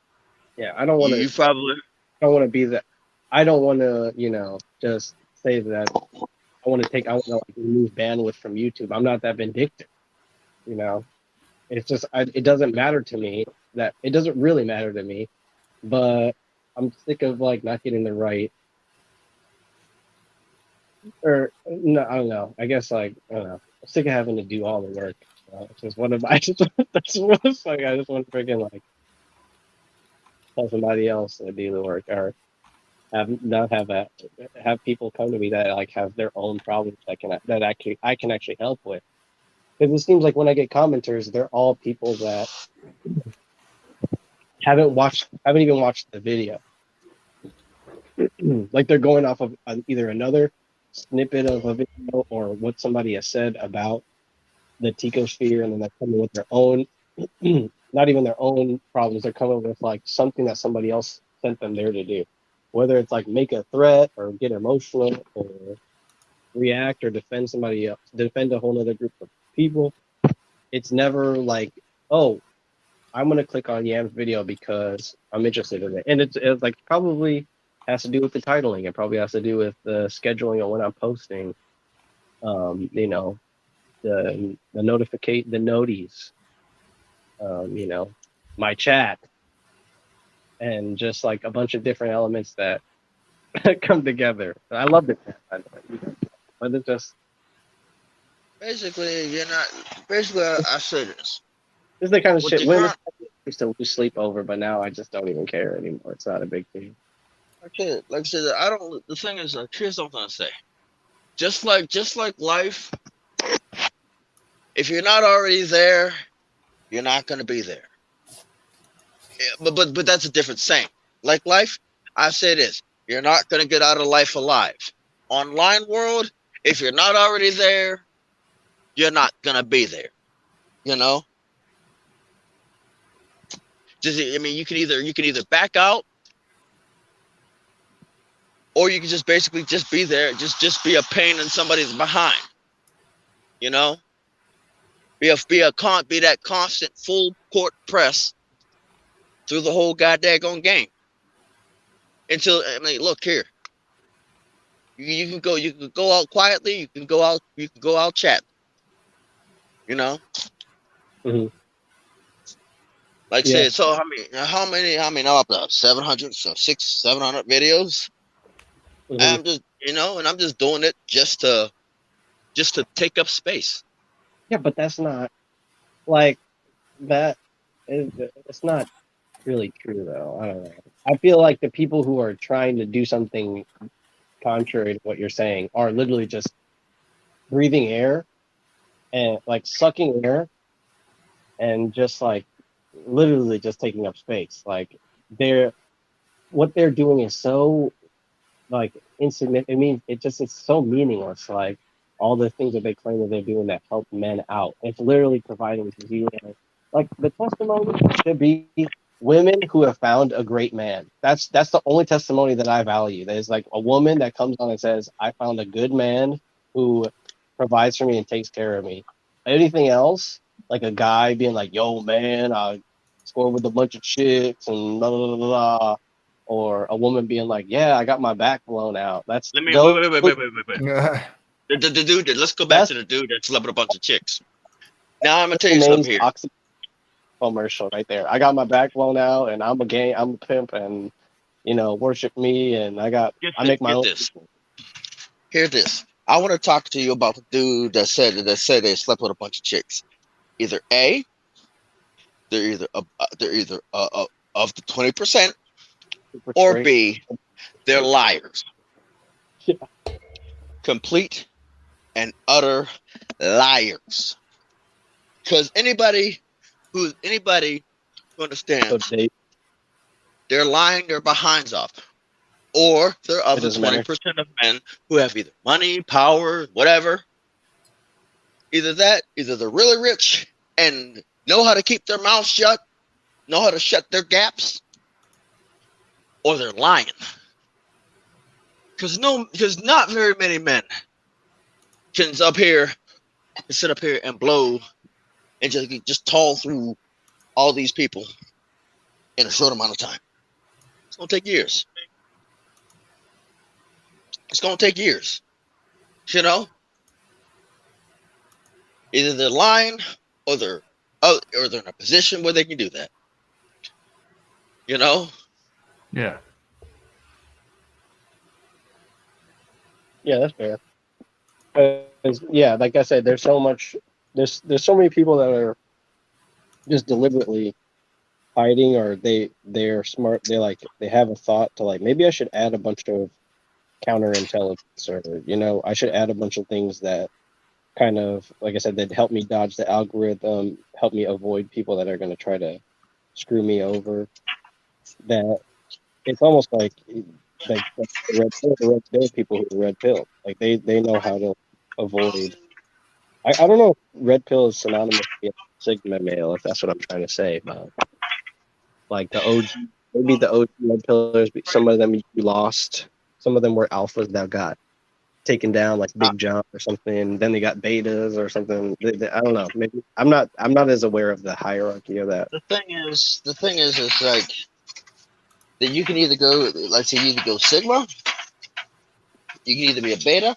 Yeah, I don't want to. You probably. I don't want to be that. I don't want to, just say that. I want to like remove bandwidth from YouTube. I'm not that vindictive, It's just it doesn't matter to me. That it doesn't really matter to me, but I'm sick of like not getting the right. Or no, I don't know. I guess like I don't know. I'm sick of having to do all the work. It's just one of my. That's what it's like. I just want to freaking like tell somebody else to do the work, or have people come to me that like have their own problems that I can actually help with. Because it seems like when I get commenters, they're all people that haven't even watched the video. Like they're going off of either another snippet of a video or what somebody has said about the Ticosphere, and then they're coming with their own, not even their own problems. They're coming with like something that somebody else sent them there to do, whether it's like make a threat or get emotional or react or defend somebody else, defend a whole other group of people. It's never like, oh, I'm gonna click on Yam's video because I'm interested in it, and it's like probably has to do with the titling. It probably has to do with the scheduling of when I'm posting. The noties, my chat, and just like a bunch of different elements that come together. I love it, but it's just basically you're not. Basically, I say this. This is the kind of shit women used to lose sleep over, but now I just don't even care anymore. It's not a big thing. Okay, like I said, I don't. The thing is, here's something to say. Just like life, If you're not already there, you're not going to be there. Yeah, but that's a different saying. Like life, I say this: you're not going to get out of life alive. Online world, if you're not already there, you're not going to be there. You know, I mean, you can either back out, or you can just basically just be there, just be a pain in somebody's behind. You know, be that constant full court press through the whole goddamn game. Until, I mean, look here. You can go out quietly, you can go out chat. You know? Mhm. Like Yeah. said, so how many I'm up to 700, so 700 videos. Mhm. I'm just, and I'm just doing it just to take up space. Yeah, but that's not like that. It's not really true though. I don't know. I feel like the people who are trying to do something contrary to what you're saying are literally just breathing air and like sucking air and just like literally just taking up space. Like they're what they're doing is so like insignificant. I mean, it's so meaningless. Like all the things that they claim that they're doing that help men out. It's literally providing zero. Like the testimony should be women who have found a great man. That's the only testimony that I value. There's like a woman that comes on and says, "I found a good man who provides for me and takes care of me." Anything else, like a guy being like, "Yo, man, I scored with a bunch of chicks and blah blah blah blah," or a woman being like, "Yeah, I got my back blown out." That's Let me those. wait. The dude. Let's go back That's to the dude that slept with a bunch of chicks. Now I'm gonna tell the you main something here. oxy commercial right there. I got my back blown out, and I'm I'm a pimp, and worship me, and I make my Get own. this. Hear this. I want to talk to you about the dude that said they slept with a bunch of chicks. Either A, they're either of the 20%, Super or straight. B, they're liars. Complete and utter liars. Because anybody who So understands, they, they're lying their behinds off. Or they're it of the doesn't matter. 20% of men who have either money, power, whatever. Either they're really rich and know how to keep their mouths shut, know how to shut their gaps, or they're lying. Because not very many men can sit up here and blow and just tall through all these people in a short amount of time. It's gonna take years. It's gonna take years. You know, either they're lying or they're in a position where they can do that. You know, Yeah. Yeah, that's fair. 'Cause, yeah, like I said, there's so much. There's so many people that are just deliberately hiding, or they're smart. They have a thought to like maybe I should add a bunch of counterintelligence, or I should add a bunch of things that kind of, like I said, that help me dodge the algorithm, help me avoid people that are going to try to screw me over. That it's almost like the red pill people who are red pill, like they know how to avoid. I don't know if red pill is synonymous with sigma male, if that's what I'm trying to say, but like the OG, maybe the OG red pillars, some of them you lost, some of them were alphas that got taken down, like uh, Big John or something. Then they got betas or something. I don't know. Maybe I'm not as aware of the hierarchy of that. the thing is like that you can either go, like say, you either go sigma, you can either be a beta,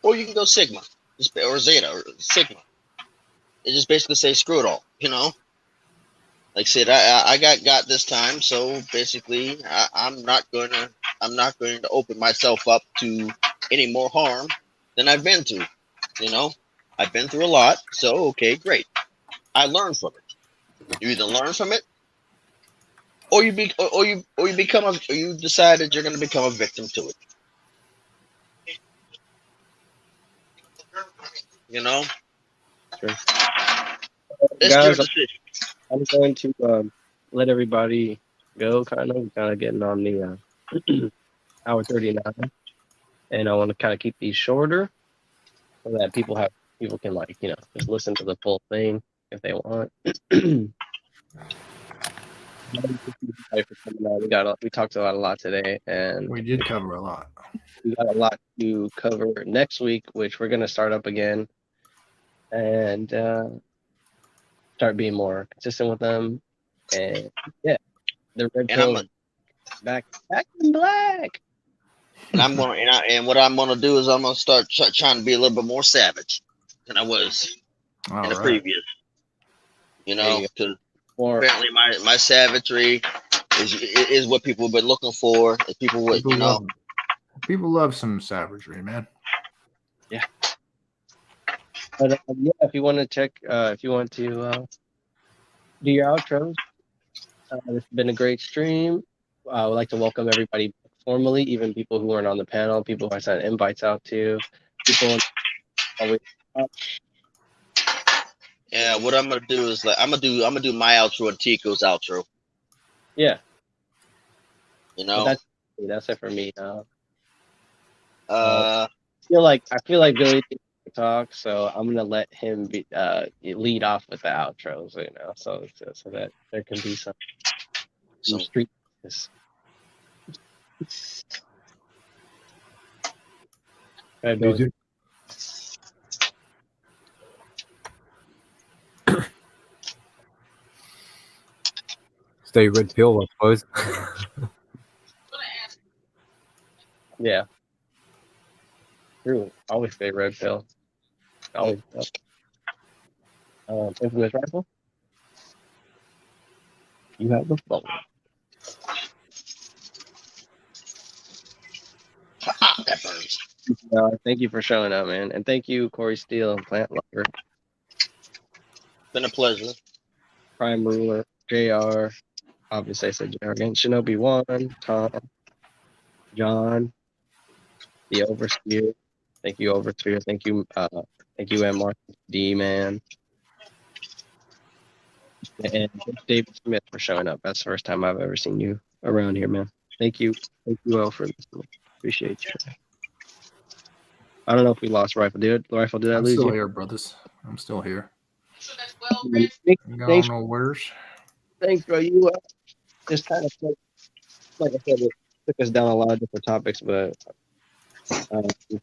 or you can go sigma, or zeta, or sigma. It just basically say screw it all. Like I said, I got this time, so basically I'm not going to open myself up to any more harm than I've been to. You know, I've been through a lot, so okay, great. I learned from it. You either learn from it, or you decide that you're going to become a victim to it. You know, true. It's your Guys, decision. I'm going to let everybody go. Kind of getting on the hour 39, and I want to kind of keep these shorter so that people can like just listen to the full thing if they want. We talked about a lot today, and We did cover a lot. we got a lot to cover next week, which we're gonna start up again and start being more consistent with them. And yeah, the red And I'm pill back in black. and I'm gonna and what I'm gonna do is I'm gonna start trying to be a little bit more savage than I was in the previous. Because apparently my savagery is what people have been looking for. People would People love some savagery, man. Yeah. But yeah, if you want to check, if you want to do your outros, this has been a great stream. I would like to welcome everybody formally, even people who weren't on the panel, people who I sent invites out to, people always. Yeah, what I'm gonna do is I'm gonna do my outro and Tico's outro. Yeah. But that's it for me. I feel like Billy talk, so I'm gonna let him lead off with the outros, so that there can be some street. Right, Billy. Stay red pill, I suppose. Yeah. True. Always stay red pill. Always. Infamous rifle. You have the phone. That burns. Thank you for showing up, man, and thank you, Corey Steele and Plant Lover. Been a pleasure. Prime Ruler, JR. Obviously, I said JR again. Shinobi 1, Tom, John, the Overseer. Thank you, Overseer. Thank you, M. Mark D, man. And David Smith for showing up. That's the first time I've ever seen you around here, man. Thank you. Thank you all for listening. Appreciate you. I don't know if we lost Rifle. Did I lose you? I'm still here, brothers. I'm still here. Thanks, nowheres. Thanks, bro. You just kind of, like I said, it took us down a lot of different topics, but we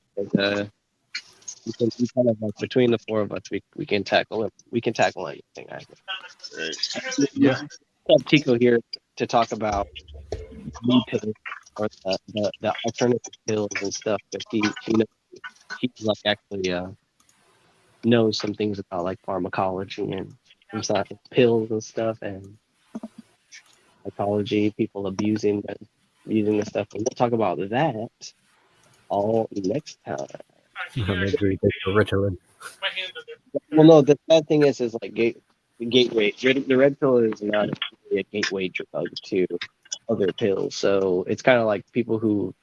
kind of like between the four of us, we can tackle it. We can tackle anything. I think. Yeah. Have Tico here to talk about blue pills or the alternative pills and stuff. But he like actually knows some things about like pharmacology and stuff, pills and stuff, and psychology, people abusing the stuff. And we'll talk about that all next time. Well, no, the bad thing is like gateway. The red pill is not a gateway drug to other pills, so it's kind of like people who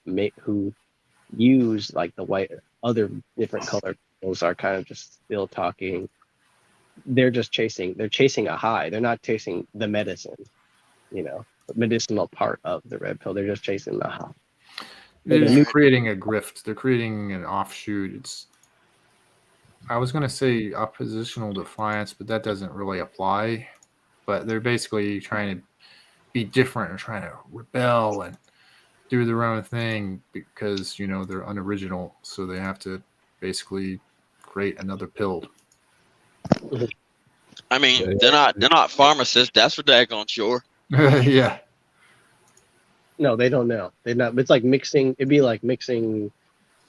use like the white other different colored pills are kind of just still talking. They're chasing a high. They're not chasing the medicine, the medicinal part of the red pill. They're just chasing the high. They're creating a grift. They're creating an offshoot. I was going to say oppositional defiance, but that doesn't really apply. But they're basically trying to be different or trying to rebel and do their own thing because, they're unoriginal. So they have to basically create another pill. I mean, they're not pharmacists. That's for daggone sure. Yeah. No, they don't know. They're not. It's like mixing. It'd be like mixing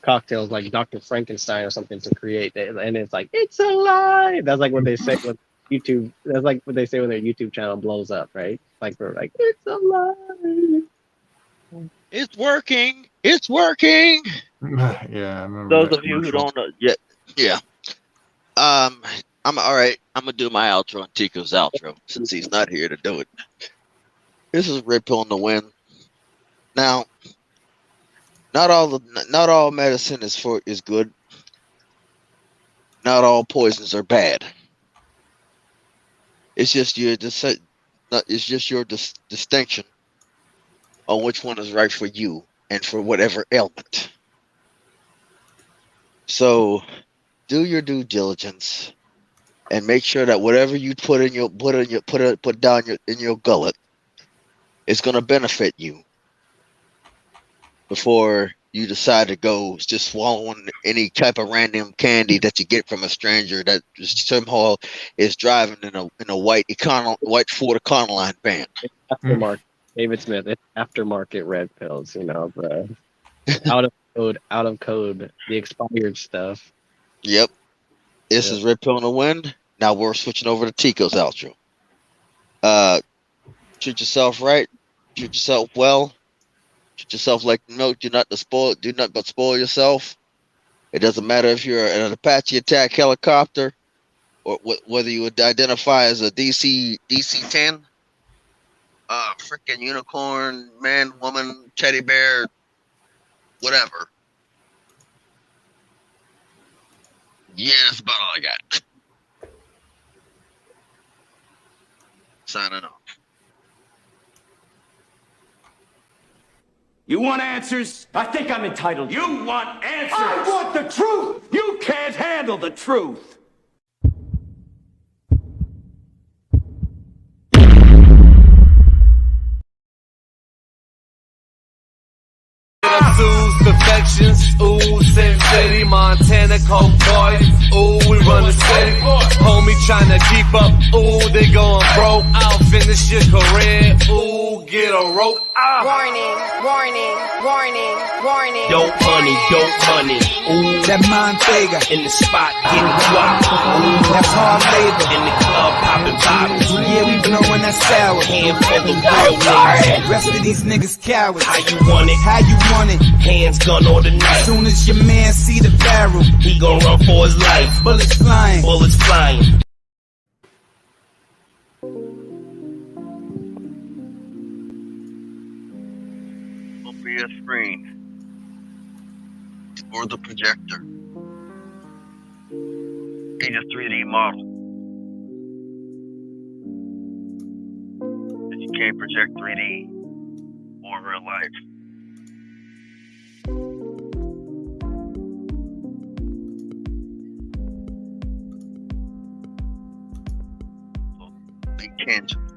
cocktails, like Dr. Frankenstein or something, to create it. And it's like, it's alive. That's like what they say with YouTube. That's like what they say when their YouTube channel blows up, right? Like we're like, it's alive. It's working. It's working. Yeah, I remember. Those of you who don't know, yeah. I'm all right. I'm gonna do my outro and Tico's outro since he's not here to do it. This is Red Pill in the Wind. Now, not all medicine is good. not all poisons are bad. It's just it's just your distinction on which one is right for you and for whatever ailment. So do your due diligence and make sure that whatever you put down in your gullet is going to benefit you before you decide to go just swallowing any type of random candy that you get from a stranger that somehow is driving in a white Ford Econoline van. Aftermarket. David Smith. It's aftermarket red pills. You know, the out of code, the expired stuff. Yep. This is Red Pill in the Wind. Now we're switching over to Tico's outro. Treat yourself right. Treat yourself well. Treat yourself like milk. Do not but spoil yourself. It doesn't matter if you're an Apache attack helicopter or whether you would identify as a DC-10, freaking unicorn, man, woman, teddy bear, whatever. Yeah, that's about all I got. Signing off. You want answers? I think I'm entitled. You want answers? I want the truth! You can't handle the truth. Sue's perfections, ooh, Sin City, Montana, Coke boys, ooh, we run the city. Homie tryna keep up, ooh, they going broke. I'll finish your career, ooh, get a rope. Warning, warning, warning, warning. Dope money. Ooh, That Montega, in the spot, getting guap. Ooh, that's hard labor. in the club, popping bottles. Yeah, we blowing that sour. Hand for the real niggas. Rest of these niggas cowards. How you want it? How you want it? Hands gun or the knife. Soon as your man see the barrel, He gon' run for his life. bullets flying. Bullets flying. Will be a screen or the projector. Be a 3D model. You can't project 3D or real life. So be tangible.